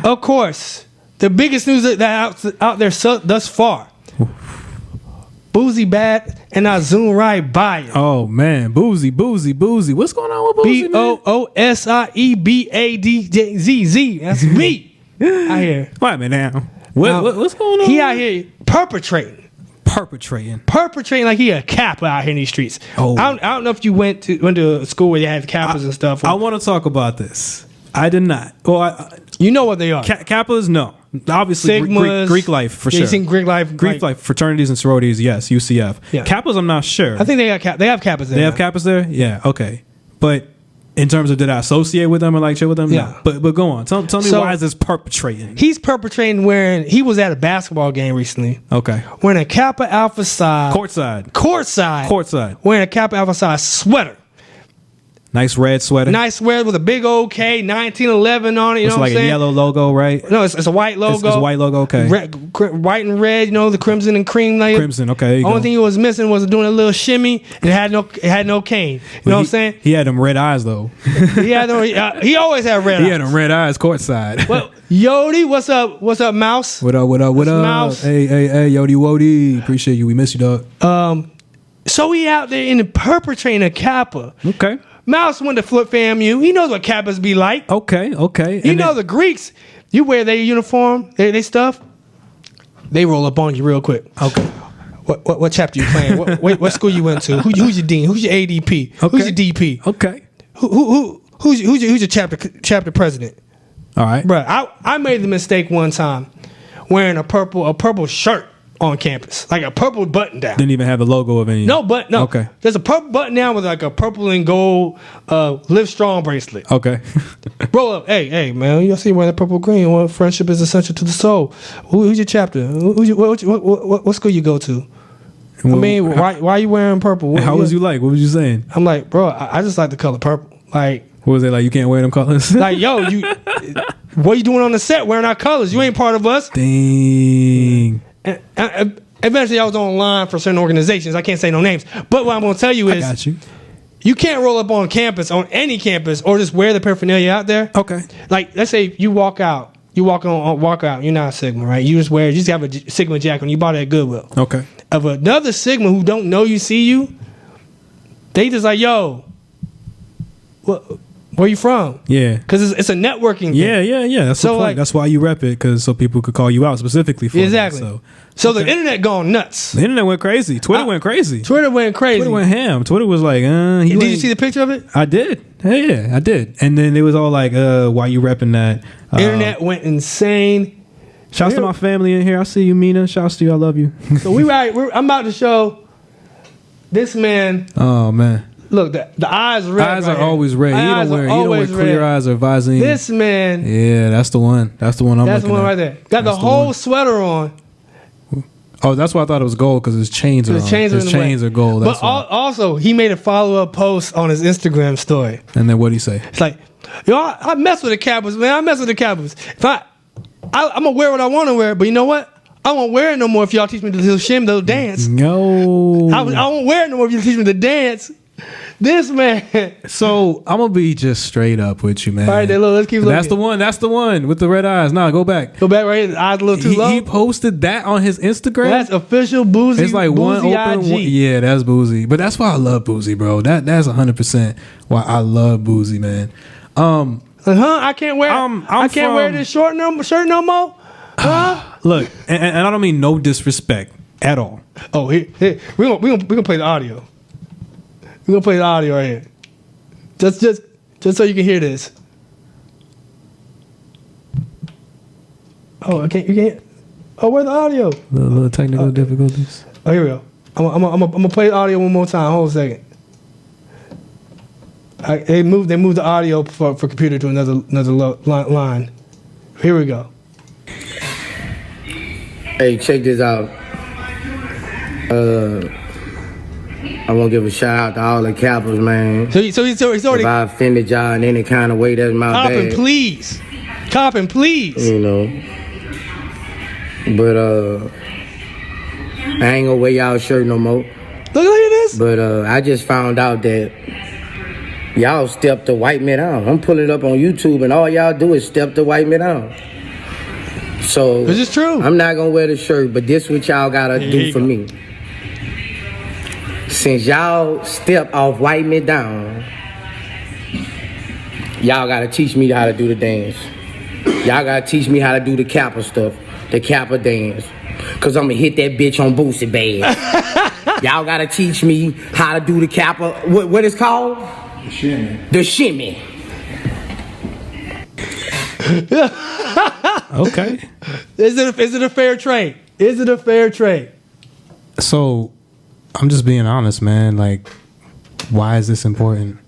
Of course, the biggest news that out there thus far. Boosie bad, and I zoom right by it. Oh man, Boosie. What's going on with Boosie? BOOSIEBADZZ. That's me. Out here. Wait a minute now. What's going on? He out here perpetrating like he a Kappa out here in these streets. Oh. I don't know if you went to a school where they had Kappas and stuff. I want to talk about this. I did not. Well, you know what they are. Kappas, no. Obviously, Sigmas, Greek life for sure. You seen Greek life, fraternities and sororities. Yes, UCF. Yeah. Kappas, I'm not sure. I think they have Kappas there. They have Kappas there. Yeah. Okay. But in terms of did I associate with them or like chill with them? Yeah. No. But go on. Tell me why is this perpetrating? He's perpetrating he was at a basketball game recently. Okay. Wearing a Kappa Alpha Psi courtside. Wearing a Kappa Alpha Psi sweater. Nice red sweater. Nice sweater with a big old K, 1911 on it. You It's know what like I'm saying? a yellow logo, right? No, it's a white logo. It's white logo, okay. White and red, you know, the crimson and cream layer. Crimson, okay. Only thing it was missing was doing a little shimmy, and it had no cane. You know what I'm saying? He had them red eyes though. He always had red eyes. He had them red eyes courtside. Well, Yodi, what's up? What's up, Mouse? What up? Mouse? Hey, Yodi Wody. Appreciate you. We miss you, dog. So he out there in the perpetrating a Kappa. Okay. Mouse went to Flip FAMU. He knows what Kappas be like. Okay. You know the Greeks, you wear their uniform, they stuff, they roll up on you real quick. Okay. What chapter you playing? what school you went to? Who's your dean? Who's your ADP? Okay. Who's your DP? Okay. Who's your chapter president? All right. Bruh, I made the mistake one time wearing a purple shirt on campus, like a purple button down. Didn't even have the logo of any. No. Okay. There's a purple button down with like a purple and gold Live Strong bracelet. Okay. Roll up. Hey, man, you see wearing the purple green. Well, friendship is essential to the soul. Who's your chapter? What school you go to? I mean, why are you wearing purple? How was you like? What was you saying? I'm like, bro, I just like the color purple. Like, what was it like? You can't wear them colors? like, yo, what you doing on the set wearing our colors? You ain't part of us. Dang. And eventually, I was online for certain organizations. I can't say no names. But what I'm going to tell you is, I got you. You can't roll up on campus, on any campus, or just wear the paraphernalia out there. Okay. Like, let's say you walk out. You walk out. You're not a Sigma, right? You just have a Sigma jacket on. You bought it at Goodwill. Okay. Of another Sigma who don't know you, see you, they just like, yo, where you from? Yeah. Because it's a networking thing. Yeah. That's the point. like, that's why you rep it, because so people could call you out specifically for exactly. it. So the internet gone nuts. The internet went crazy. Twitter went crazy. Twitter went ham. Twitter was like, did you see the picture of it? I did. Yeah, I did. And then it was all like, why you repping that? Internet went insane. Shouts to my family in here. I see you, Mina. Shouts to you. I love you. So I'm about to show this man. Oh man. Look, the eyes are red. Eyes are always red. You don't wear clear eyes or Visine. This man. Yeah, that's the one. That's the one I'm looking at. That's the one right there. Got the whole sweater on. Oh, that's why I thought it was gold, because his chains are on. His chains are gold. But also, he made a follow-up post on his Instagram story. And then what did he say? It's like, yo, I mess with the Kappas, man. I mess with the Kappas. If I'm going to wear what I want to wear, but you know what? I won't wear it no more if y'all teach me the little shim, the little dance. No. I won't wear it no more if you teach me the dance. This man. So I'm gonna be just straight up with you, man. All right, then, look, let's keep looking. That's the one with the red eyes. Nah, go back. Go back right here. The eyes a little too low. He posted that on his Instagram. That's official Boosie. It's like Boosie one open. IG. Yeah, that's Boosie. But that's why I love Boosie, bro. That's 100% why I love Boosie, man. I can't wear. I can't wear this shirt no more. Look, and I don't mean no disrespect at all. Oh, here we gonna play the audio. We're gonna play the audio right here. Just so you can hear this. Oh, you can't. Oh, where's the audio? Little technical difficulties. Oh, here we go. I'm gonna play the audio one more time. Hold a second. They moved the audio for computer to another line. Here we go. Hey, check this out. I want to give a shout out to all the Kappas, man. So he's already. If I offended y'all in any kind of way, that's my bad. Coppin', please. You know. But I ain't gonna wear y'all shirt no more. Look at this. But I just found out that y'all stepped the white man down. I'm pulling it up on YouTube, and all y'all do is step the white man down. So this is true. I'm not gonna wear the shirt, but this what y'all gotta do for me. Since y'all step off white me down, y'all gotta teach me how to do the dance. Y'all gotta teach me how to do the Kappa stuff, the Kappa dance. Cause I'ma hit that bitch on Boosie bad. Y'all gotta teach me how to do the Kappa, what it's called? The shimmy. The shimmy. Okay. Is it a fair trade? Is it a fair trade? So, I'm just being honest, man. Like, why is this important?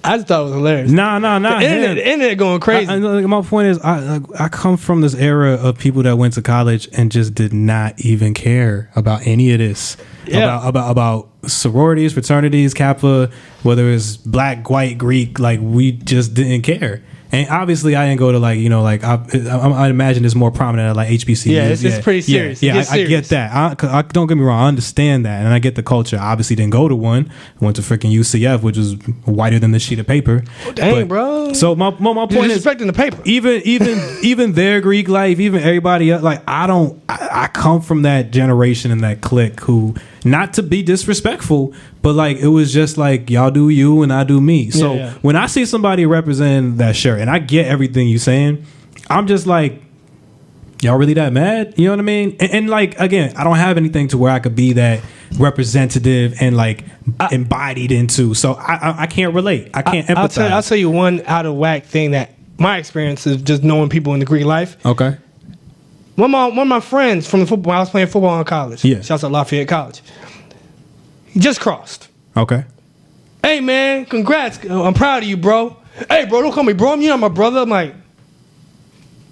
I just thought it was hilarious. Nah. The internet going crazy. My point is, I come from this era of people that went to college and just did not even care about any of this. Yeah. About sororities, fraternities, Kappa, whether it's black, white, Greek, like we just didn't care. And obviously, I didn't go to I imagine it's more prominent at like HBCUs. Yeah, it's pretty serious. Yeah, I get that. I don't get me wrong, I understand that, and I get the culture. I obviously didn't go to one. I went to freaking UCF, which was whiter than the sheet of paper. Oh, dang, bro. So my point is, disrespecting the paper. Even their Greek life, even everybody else, like I come from that generation and that clique who, not to be disrespectful, but like it was just like y'all do you and I do me. So when I see somebody represent that shirt, and I get everything you saying, I'm just like, y'all really that mad? You know what I mean? And like, again, I don't have anything to where I could be that representative and like embodied into. So I can't relate. I can't empathize. I'll tell you one out of whack thing that my experience is just knowing people in the Greek life. Okay. One of my friends from the football, I was playing football in college. Yeah. Shouts out Lafayette College. He just crossed. Okay. Hey, man, congrats. I'm proud of you, bro. Hey, bro, don't call me bro. You know my brother. I'm like,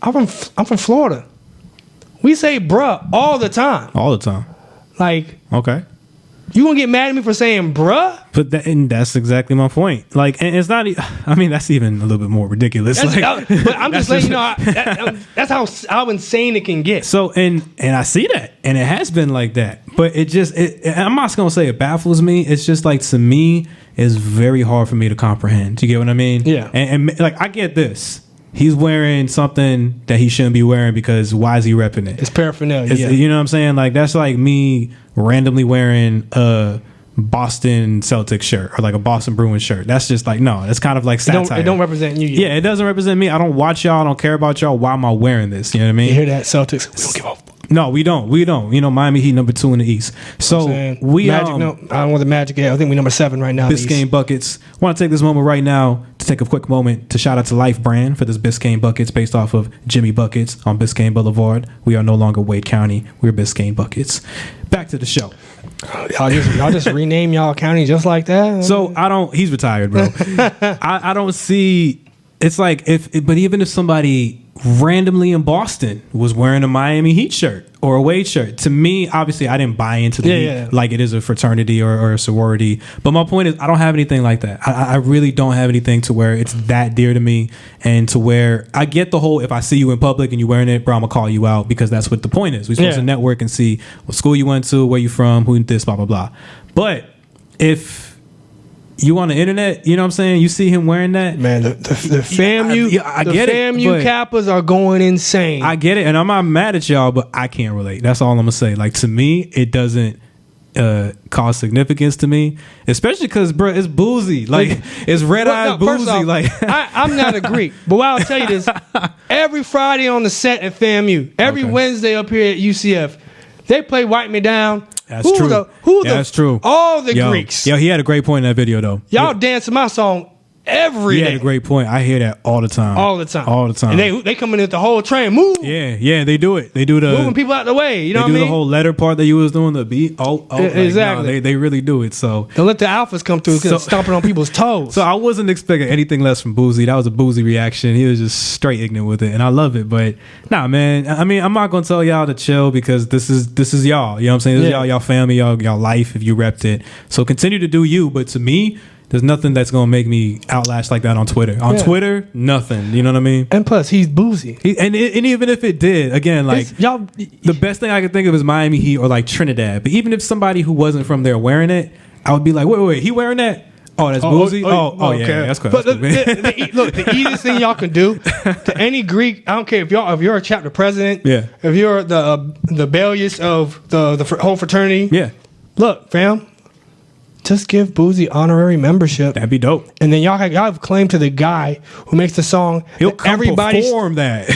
I'm from Florida. We say bruh all the time. All the time. Like, okay. You gonna get mad at me for saying bruh? But that's exactly my point. Like, and it's not. I mean, that's even a little bit more ridiculous. But I'm just letting you know. That's how insane it can get. So, and I see that, and it has been like that. But I'm not gonna say it baffles me. It's just like, to me, it's very hard for me to comprehend. You get what I mean? Yeah. And like, I get this. He's wearing something that he shouldn't be wearing because why is he repping it? It's paraphernalia. You know what I'm saying? Like, that's like me randomly wearing a Boston Celtics shirt or like a Boston Bruins shirt. That's just like, no, it's kind of like satire. It don't represent you yet. Yeah, it doesn't represent me. I don't watch y'all. I don't care about y'all. Why am I wearing this? You know what I mean? You hear that, Celtics? We don't give up. No, we don't. You know, Miami Heat number 2 in the East. So we Magic. No, I don't want the Magic. Yeah, I think we number 7 right now. Biscayne Buckets. Want to take this moment right now to take a quick moment to shout out to Life Brand for this Biscayne Buckets based off of Jimmy Buckets on Biscayne Boulevard. We are no longer Wade County. We're Biscayne Buckets. Back to the show. Y'all just rename y'all county just like that. So he's retired, bro. I don't see. It's like but even if somebody randomly in Boston was wearing a Miami Heat shirt or a Wade shirt, to me, obviously, I didn't buy into the Heat like it is a fraternity or a sorority. But my point is, I don't have anything like that. I really don't have anything to where it's that dear to me, and to where I get the whole, if I see you in public and you're wearing it, bro, I'm gonna call you out, because that's what the point is. We're supposed to network and see what school you went to, where you from, who this, blah blah blah. But if you on the internet, you know what I'm saying, you see him wearing that, man, the FAMU, I get it, FAMU Kappas are going insane. I get it, and I'm not mad at y'all, but I can't relate. That's all I'm gonna say. Like, to me, it doesn't cause significance to me, especially because, bro, it's Boosie. Like, it's red eyed Boosie. Off, like, I'm not a Greek, but what I'll tell you this: every Friday on the set at FAMU, every Wednesday up here at UCF, they play "Wipe Me Down." That's true. That's true. All the Greeks. Yo, he had a great point in that video, though. Y'all dance to my song every day. He had a great point. I hear that all the time. All the time. And they come in with the whole train. Move. Yeah, they do it. They do the moving people out the way. You know what I mean? They do the whole letter part that you was doing, the beat. Exactly. Like, no, they really do it. So don't let the alphas come through, stomping on people's toes. So I wasn't expecting anything less from Boosie. That was a Boosie reaction. He was just straight ignorant with it, and I love it. But nah, man. I mean, I'm not gonna tell y'all to chill, because this is y'all. You know what I'm saying? This is y'all family, y'all life. If you repped it, so continue to do you. But to me, there's nothing that's gonna make me outlash like that on Twitter. On Twitter, nothing. You know what I mean? And plus, he's Boosie. And even if it did, again, like, the best thing I could think of is Miami Heat or like Trinidad. But even if somebody who wasn't from there wearing it, I would be like, wait, he wearing that? Oh, that's Boosie? Yeah, that's cool. But look, the easiest thing y'all can do to any Greek, I don't care if you're a chapter president, if you're the Bailius of the whole fraternity, look, fam, just give Boosie honorary membership. That'd be dope. And then y'all have claim to the guy who makes the song. He'll perform that.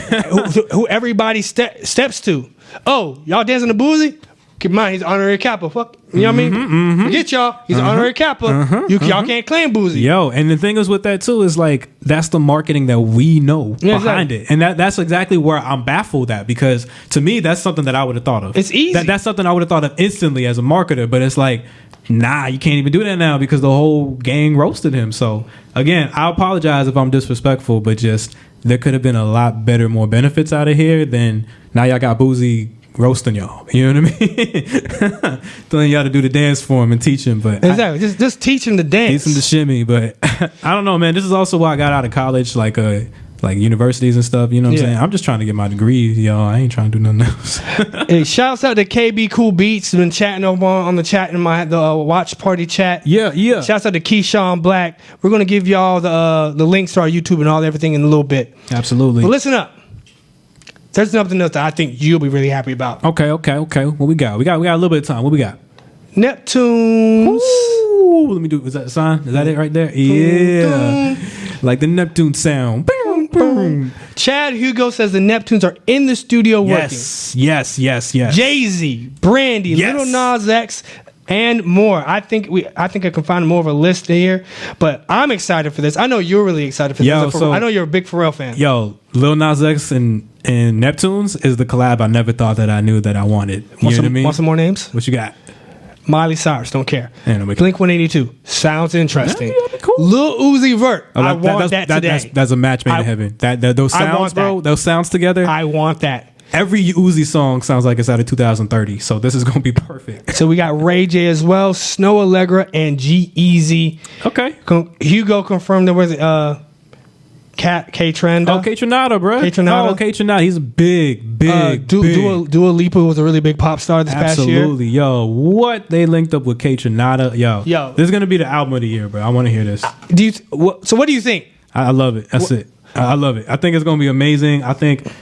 who everybody steps to. Oh, y'all dancing to Boosie? Keep in mind, he's honorary Kappa. Fuck, you know what I mean? Forget y'all. He's honorary Kappa. Y'all can't claim Boosie. Yo, and the thing is with that too is like that's the marketing that we know behind it, and that's exactly where I'm baffled at, because to me that's something that I would have thought of. It's easy. That's something I would have thought of instantly as a marketer, but it's like, nah, you can't even do that now because the whole gang roasted him. So again, I apologize if I'm disrespectful, but just there could have been a lot better, more benefits out of here than now y'all got Boosie roasting y'all. You know what I mean? Telling y'all to do the dance for him and teach him. But exactly, just teach him the dance. Teach him the shimmy. But I don't know, man. This is also why I got out of college, like universities and stuff. You know what I'm saying? I'm just trying to get my degree, y'all. I ain't trying to do nothing else. Hey, shouts out to KB Cool Beats. Been chatting over on the chat in the watch party chat. Yeah. Shouts out to Keyshawn Black. We're gonna give y'all the links to our YouTube and all everything in a little bit. Absolutely. But listen up. There's something else that I think you'll be really happy about. Okay. What we got? We got a little bit of time. What we got? Neptunes. Ooh, let me do. Is that the sign? Is that it right there? Yeah. Like the Neptune sound. Boom, boom. Chad Hugo says the Neptunes are in the studio working. Yes. Jay-Z, Brandy, Little Nas X, and more. I think I can find more of a list here, but I'm excited for this. I know you're really excited for this. I know you're a big Pharrell fan. Yo, Lil Nas X and Neptunes is the collab I never thought that I knew that I wanted. You know what I mean? Want some more names? What you got? Miley Cyrus, don't care. Yeah, Blink 182, sounds interesting. Yeah, cool. Lil Uzi Vert, I want that today. That's a match made in heaven. Those sounds, bro. Those sounds together. I want that. Every Uzi song sounds like it's out of 2030, so this is gonna be perfect. So we got Ray J as well, Snow Allegra, and G-Eazy. Okay. Hugo confirmed there was K Trend. Oh, K Tronada, bro. K Tronada. Oh, K Tronada. He's a big. Dua Lipa was a really big pop star this past year. Absolutely, yo. What they linked up with K Tronada, yo. This is gonna be the album of the year, bro. I want to hear this. So what do you think? I love it. That's it. I love it. I think it's gonna be amazing. I think,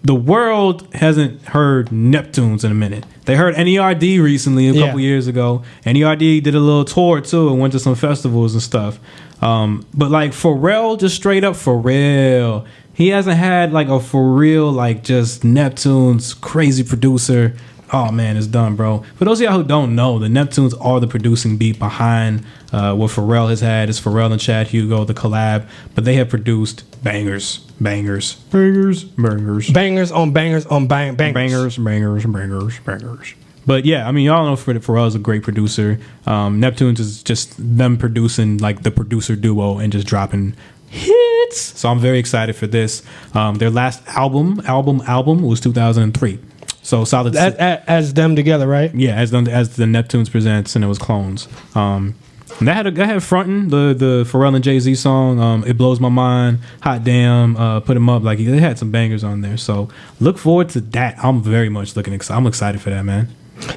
the world hasn't heard Neptunes in a minute. They heard NERD recently a couple years ago. NERD did a little tour too and went to some festivals and stuff. But like Pharrell, just straight up Pharrell, he hasn't had like a for real like just Neptunes crazy producer. Oh man, it's done, bro. For those of y'all who don't know, the Neptunes are the producing beat behind what Pharrell has had. It's Pharrell and Chad Hugo, the collab, but they have produced bangers on bangers. Bangers on bangers. But yeah, I mean, y'all know Pharrell is a great producer. Neptunes is just them producing like the producer duo and just dropping hits. So I'm very excited for this. Their last album was 2003. So solid as them together, right? Yeah, as the Neptunes presents, and it was clones. And that had fronting the Pharrell and Jay-Z song. It Blows My Mind, Hot Damn, Put 'Em Up. Like they had some bangers on there. So look forward to that. I'm very much I'm excited for that, man.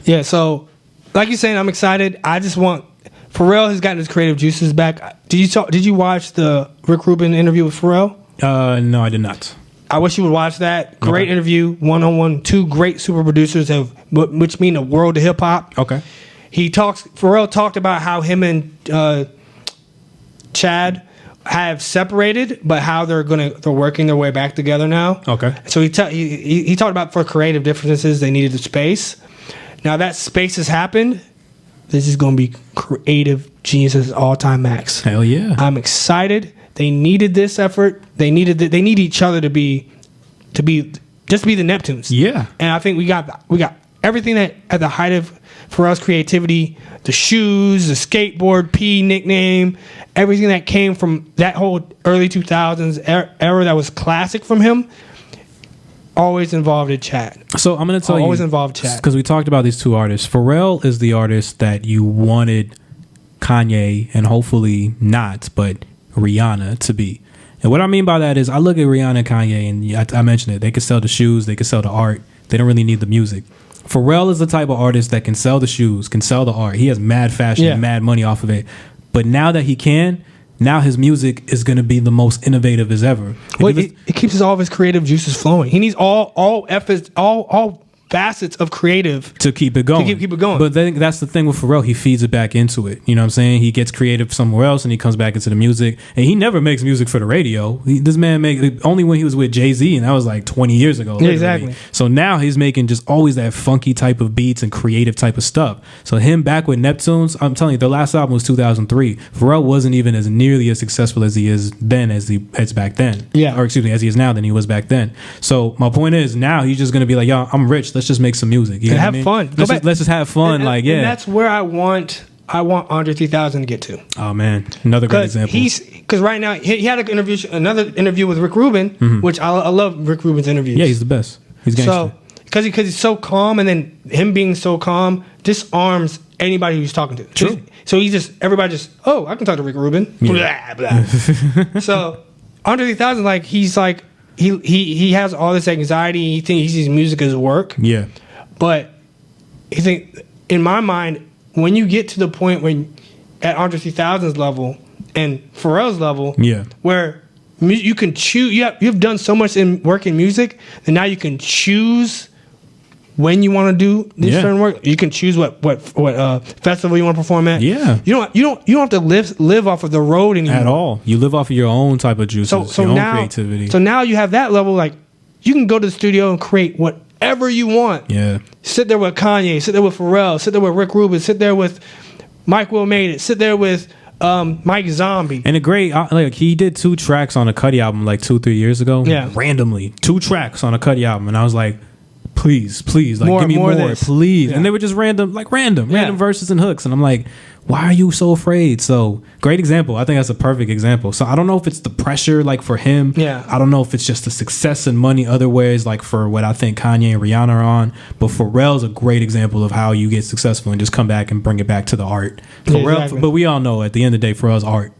Yeah. So like you're saying, I'm excited. I just want Pharrell has gotten his creative juices back. Did you watch the Rick Rubin interview with Pharrell? No, I did not. I wish you would watch that. Great interview, one-on-one. Two great super producers which mean the world to hip hop. Okay. Pharrell talked about how him and Chad have separated, but how they're working their way back together now. Okay. So he talked about for creative differences they needed the space. Now that space has happened. This is going to be creative geniuses all-time max. Hell yeah. I'm excited. They needed this effort. They need each other to be the Neptunes. Yeah. And I think we got everything that at the height of Pharrell's creativity, the shoes, the skateboard, P nickname, everything that came from that whole early 2000s era that was classic from him, always involved Chad. So I'm going to tell you. Always involved Chad. Because we talked about these two artists. Pharrell is the artist that you wanted Kanye and hopefully not, but Rihanna to be. And what I mean by that is I look at Rihanna and Kanye, and I mentioned it. They can sell the shoes. They can sell the art. They don't really need the music. Pharrell is the type of artist that can sell the shoes, can sell the art. He has mad fashion and mad money off of it. But now that he can, now his music is going to be the most innovative as ever. Well, it keeps all of his creative juices flowing. He needs all facets of creative to keep it going. Keep it going. But then that's the thing with Pharrell. He feeds it back into it. You know what I'm saying? He gets creative somewhere else and he comes back into the music. And he never makes music for the radio. This man make only when he was with Jay-Z, and that was like 20 years ago. Yeah, exactly. So now he's making just always that funky type of beats and creative type of stuff. So him back with Neptunes, I'm telling you, the last album was 2003. Pharrell wasn't even as nearly as successful as he is then as back then. Yeah. Or excuse me, as he is now than he was back then. So my point is, now he's just going to be like, yo, I'm rich. Let's just make some music. You know have what I mean? fun. Let's just have fun. And that's where I want Andre 3000 to get to. Oh man, another great example. Because right now he had another interview with Rick Rubin, which I love Rick Rubin's interviews. Yeah, he's the best. He's gangster. So because he's so calm, and then him being so calm disarms anybody who's talking to. True. So everybody just, oh, I can talk to Rick Rubin. Yeah. Blah blah. So Andre 3000, like he's like he has all this anxiety. He thinks he sees music as work. Yeah. But I think, in my mind, when you get to the point when at Andre 3000's level and Pharrell's level, where you can choose, you've done so much in work in music, and now you can choose when you want to do this certain work. You can choose what festival you want to perform at. Yeah, you don't have to live off of the road anymore at all. You live off of your own type of juices, your own creativity. So now you have that level, like you can go to the studio and create whatever you want. Yeah. Sit there with Kanye, sit there with Pharrell, sit there with Rick Rubin, sit there with Mike Will Made It, sit there with Mike Zombie. And he did 2 tracks on a Cudi album like 2-3 years ago. Yeah. Randomly. 2 tracks on a Cudi album. And I was like, please, like give me more please. Yeah. And they were just random verses and hooks. And I'm like, why are you so afraid? So great example. I think that's a perfect example. So I don't know if it's the pressure like for him. Yeah. I don't know if it's just the success and money other ways like for what I think Kanye and Rihanna are on. But Pharrell's a great example of how you get successful and just come back and bring it back to the art. Exactly. But we all know at the end of the day, Pharrell's art.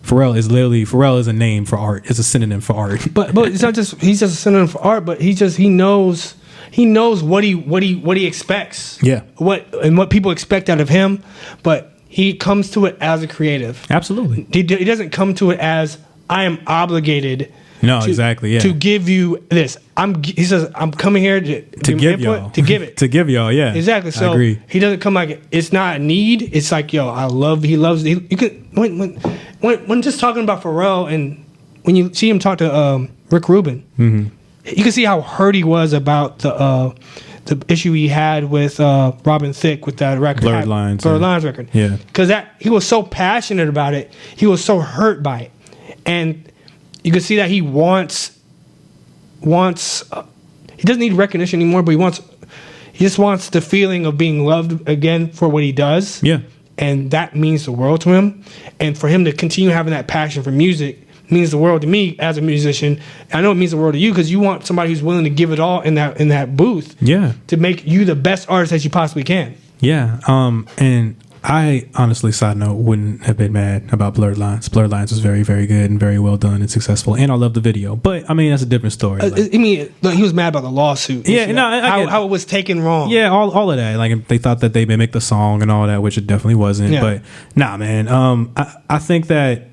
Pharrell is a name for art. It's a synonym for art. But it's not just he's just a synonym for art, but he knows what he expects. Yeah. What people expect out of him, but he comes to it as a creative. Absolutely. He doesn't come to it as I am obligated. No, exactly. Yeah. To give you this, he says I'm coming here to give y'all. To give it. To give y'all. Yeah. Exactly. So I agree. He doesn't come like it's not a need. It's like he loves. You can when just talking about Pharrell and when you see him talk to Rick Rubin. Mm-hmm. You can see how hurt he was about the issue he had with Robin Thicke with that record, Blurred Lines record. Yeah, because he was so passionate about it, he was so hurt by it, and you can see that he wants. He doesn't need recognition anymore, but he just wants the feeling of being loved again for what he does. Yeah, and that means the world to him, and for him to continue having that passion for music means the world to me as a musician. I know it means the world to you because you want somebody who's willing to give it all in that booth. Yeah. To make you the best artist that you possibly can. Yeah. And I honestly, side note, wouldn't have been mad about Blurred Lines. Blurred Lines was very, very good and very well done and successful. And I love the video. But I mean, that's a different story. He was mad about the lawsuit. Yeah, no, how it was taken wrong. Yeah, all of that. Like they thought that they mimicked the song and all that, which it definitely wasn't. Yeah. But nah, man. I think that.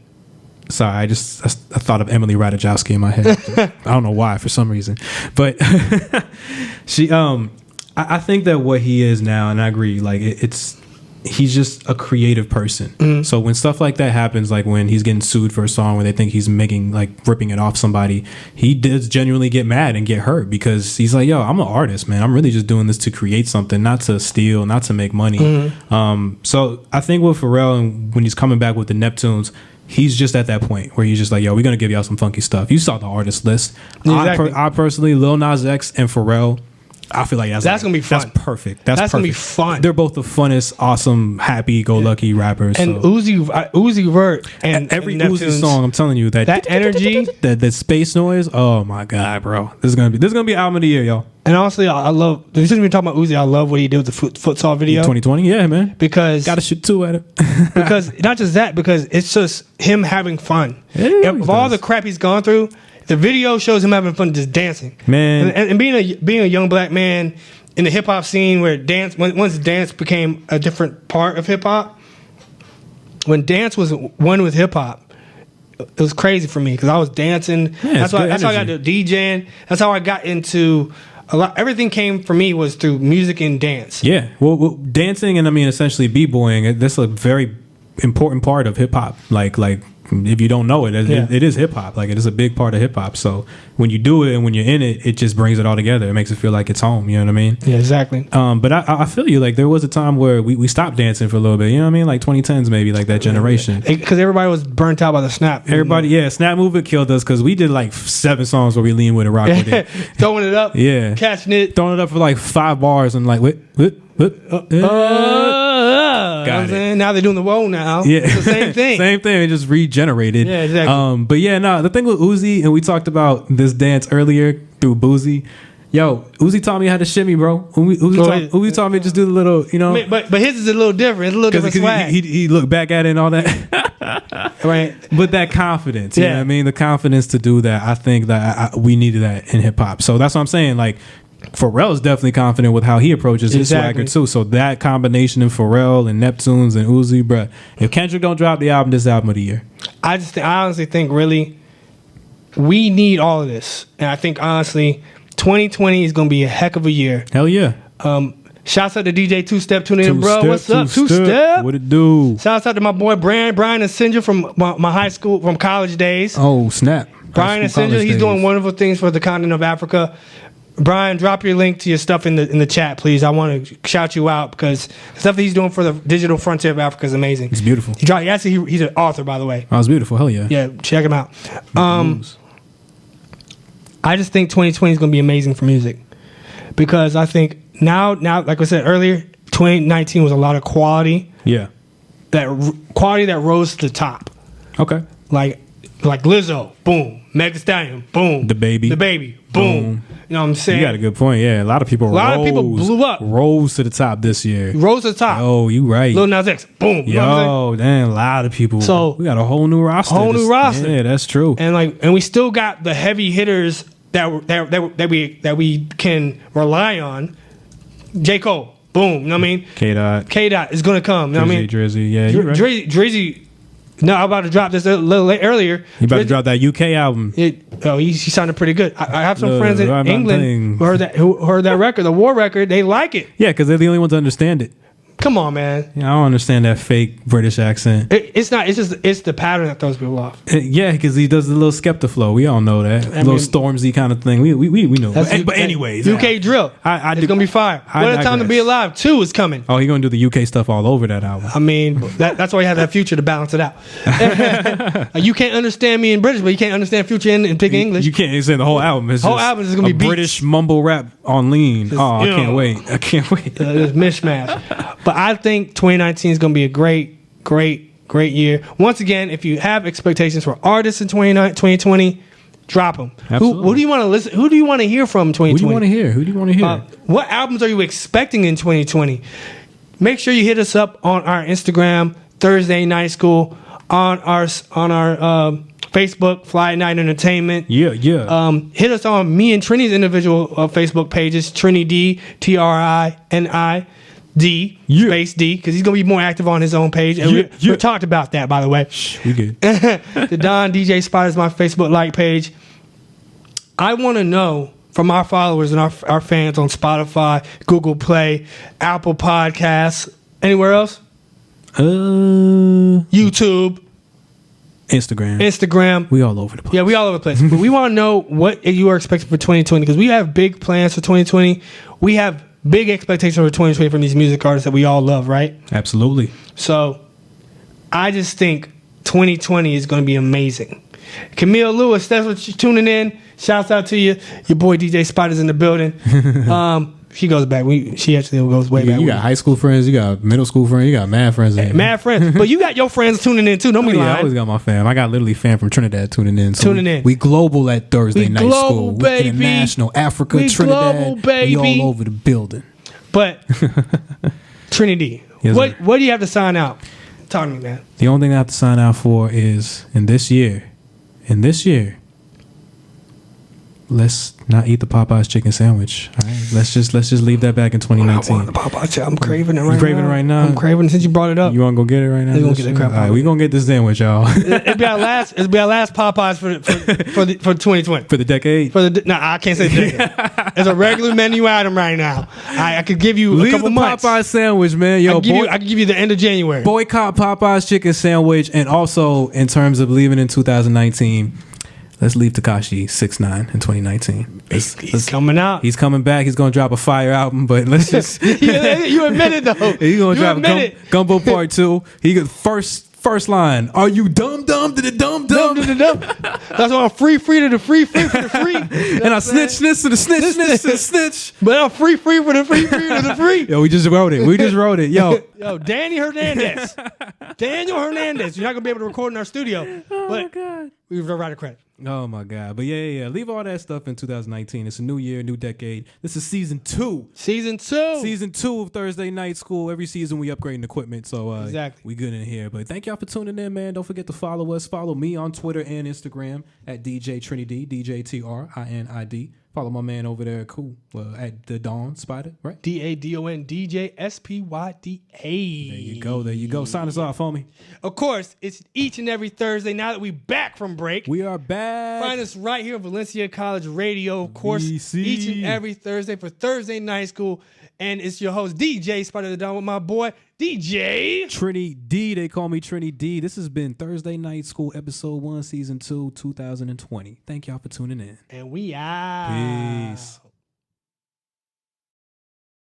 Sorry, I thought of Emily Ratajkowski in my head. I don't know why, for some reason, but I think that what he is now, and I agree, like he's just a creative person. Mm-hmm. So when stuff like that happens, like when he's getting sued for a song where they think he's ripping it off somebody, he does genuinely get mad and get hurt because he's like, yo, I'm an artist, man. I'm really just doing this to create something, not to steal, not to make money. Mm-hmm. So I think with Pharrell, and when he's coming back with the Neptunes, he's just at that point where he's just like, yo, we're going to give y'all some funky stuff. You saw the artist list. Exactly. I personally, Lil Nas X and Pharrell, I feel like that's going to be fun. That's perfect. That's going to be fun. They're both the funnest, awesome, happy-go-lucky rappers. And so. Uzi Vert and every and Uzi song, I'm telling you, that energy, that space noise, oh my God, bro. This is going to be album of the year, y'all. And honestly, I love, since we're talking about Uzi, I love what he did with the futsal video. 2020, yeah, man. Because got to shoot 2 at it. Because, not just that, because it's just him having fun. Yeah, of all the crap he's gone through, the video shows him having fun just dancing. Man. And being a young black man in the hip hop scene where once dance became a different part of hip hop, when dance was one with hip hop, it was crazy for me because I was dancing. Yeah, that's how I got to DJing. That's how I got into everything came for me was through music and dance. Yeah, well, dancing and I mean essentially b-boying. That's a very important part of hip hop. Like if you don't know it, it is hip hop. Like it is a big part of hip hop. So when you do it and when you're in it, it just brings it all together. It makes it feel like it's home. You know what I mean? Yeah, exactly. But I feel you. Like there was a time where we stopped dancing for a little bit. You know what I mean? Like 2010s maybe, like that generation. Because everybody was burnt out by the snap. Snap movement killed us because we did like 7 songs where we lean with it, rock with it, throwing it up, catching it, throwing it up for like 5 bars and like what. Got it. Now they're doing the whoa now. Yeah. It's the same thing. Same thing. It just regenerated. Yeah, exactly. But yeah, no, the thing with Uzi, and we talked about this dance earlier through Boosie. Yo, Uzi taught me how to shimmy, bro. Uzi taught me to just do the little, you know. But his is a little different. It's a little different swag. He looked back at it and all that. Right. But that confidence, you know what I mean? The confidence to do that, I think that we needed that in hip hop. So that's what I'm saying. Like, Pharrell's definitely confident with how he approaches his swagger too. So that combination of Pharrell and Neptunes and Uzi, bruh. If Kendrick don't drop the album, this album of the year. I honestly think really we need all of this, and I think honestly 2020 is going to be a heck of a year. Hell yeah. Shouts out to DJ Two Step tuning in, bro. What's up, Two Step? What it do? Shouts out to my boy Brian and Sinja from my high school, from college days. Oh snap! Brian and Sinja, he's doing wonderful things for the continent of Africa. Brian, drop your link to your stuff in the chat, please. I want to shout you out because the stuff that he's doing for the digital frontier of Africa is amazing. It's beautiful. He's an author, by the way. Oh, it's beautiful. Hell yeah. Yeah, check him out. I just think 2020 is going to be amazing for music because I think now, like I said earlier, 2019 was a lot of quality. Yeah. That quality that rose to the top. Okay. Like Lizzo, boom. Meg Thee Stallion, boom. The baby, boom. You know what I'm saying? You got a good point. Yeah, a lot of people blew up. Rose to the top this year. Rose to the top. Oh, you right. Lil Nas X, boom. Yo, damn, a lot of people. So we got a whole new roster. Yeah, that's true. And we still got the heavy hitters that we can rely on. J. Cole, boom. You know what I mean? K-Dot is gonna come. You know what I mean? Drizzy, yeah, you right. Drizzy. No, I'm about to drop this a little earlier. He about to drop that UK album. He sounded pretty good. I have some friends in England who heard that record, the War record. They like it. Yeah, because they're the only ones to understand it. Come on, man. Yeah, I don't understand that fake British accent. It's not. It's the pattern that throws people off. Yeah, because he does the little Skepta flow. We all know that. Little Stormzy kind of thing. We know. But anyways, UK drill. It's gonna be fire. What a Time to Be Alive 2 is coming. Oh, he's gonna do the UK stuff all over that album. I mean, that's why you have that Future to balance it out. You can't understand me in British, but you can't understand Future in big English. You can't say the whole album. It's whole album is gonna be British mumble rap on lean. I can't wait. It's mishmash. But I think 2019 is going to be a great year. Once again, if you have expectations for artists in 2020, drop them. Who do you want to listen? Who do you want to hear from 2020? Who do you want to hear? What albums are you expecting in 2020? Make sure you hit us up on our Instagram, Thursday Night School, on our Facebook, Fly Night Entertainment. Yeah. Hit us on me and Trini's individual Facebook pages, Trini D, TRINI. Space D, because he's gonna be more active on his own page, and we talked about that, by the way. We good. The Don DJ Spot is my Facebook like page. I want to know from our followers and our fans on Spotify, Google Play, Apple Podcasts, anywhere else, YouTube, Instagram. We all over the place. Yeah, we all over the place. But we want to know what you are expecting for 2020, because we have big plans for 2020. We have big expectations for 2020 from these music artists that we all love, right? Absolutely. So I just think 2020 is going to be amazing. Camille Lewis, that's what you're tuning in. Shouts out to you. Your boy DJ Spot is in the building. She goes back. She actually goes way back. You got high school friends. You got middle school friends. You got mad friends. Mad friends. But you got your friends tuning in too. Don't be lying. I always got my fam. I got literally fam from Trinidad tuning in. So tuning in. We global at Thursday Night School. Baby. We international. Africa, we Trinidad. Global, baby. We all over the building. But Trinity, yes, what do you have to sign out? Talk to me, man. The only thing I have to sign out for is in this year, let's not eat the Popeyes chicken sandwich. All right, let's just leave that back in 2019. I want the Popeyes. I'm craving it right now. You craving it right now? I'm craving it since you brought it up. You want to go get it right now? We're gonna get the crap All right, we gonna get this sandwich, y'all. It'll be our last Popeyes for 2020. For the decade. No, I can't say decade. It's a regular menu item right now. I could give you Leave a couple the months. Popeyes sandwich, man. Yo, I can give you the end of January. Boycott Popeyes chicken sandwich, and also in terms of leaving in 2019, let's leave Tekashi 6ix9ine in 2019. He's coming out. He's coming back. He's gonna drop a fire album, but let's just you admit it though. He's gonna drop Gumbo Part 2. He got first line. Are you dumb to the dumb? That's why I'm free to the free for the free. And I snitch to the snitch. But I'm free for the free to the free. Yo, we just wrote it. Yo, Daniel Hernandez. You're not gonna be able to record in our studio. But God. We reserve right of credit. Oh my God. But yeah. Leave all that stuff in 2019. It's a new year, new decade. This is season 2. Season 2 of Thursday Night School. Every season we upgrading equipment. So exactly. We good in here. But thank y'all for tuning in, man. Don't forget to follow us. Follow me on Twitter and Instagram at DJ Trinity, DJTRINID. Follow my man over there, cool. At the Dawn Spider, right? DADON DJ SPYDA. There you go. Sign us off, homie. Of course, it's each and every Thursday. Now that we back from break, we are back. Find us right here on Valencia College Radio. Of course, VC. Each and every Thursday for Thursday Night School. And it's your host, DJ Spider the Dawn, with my boy, DJ Trini D. They call me Trini D. This has been Thursday Night School, Episode 1, Season 2, 2020. Thank y'all for tuning in. And we out. Peace.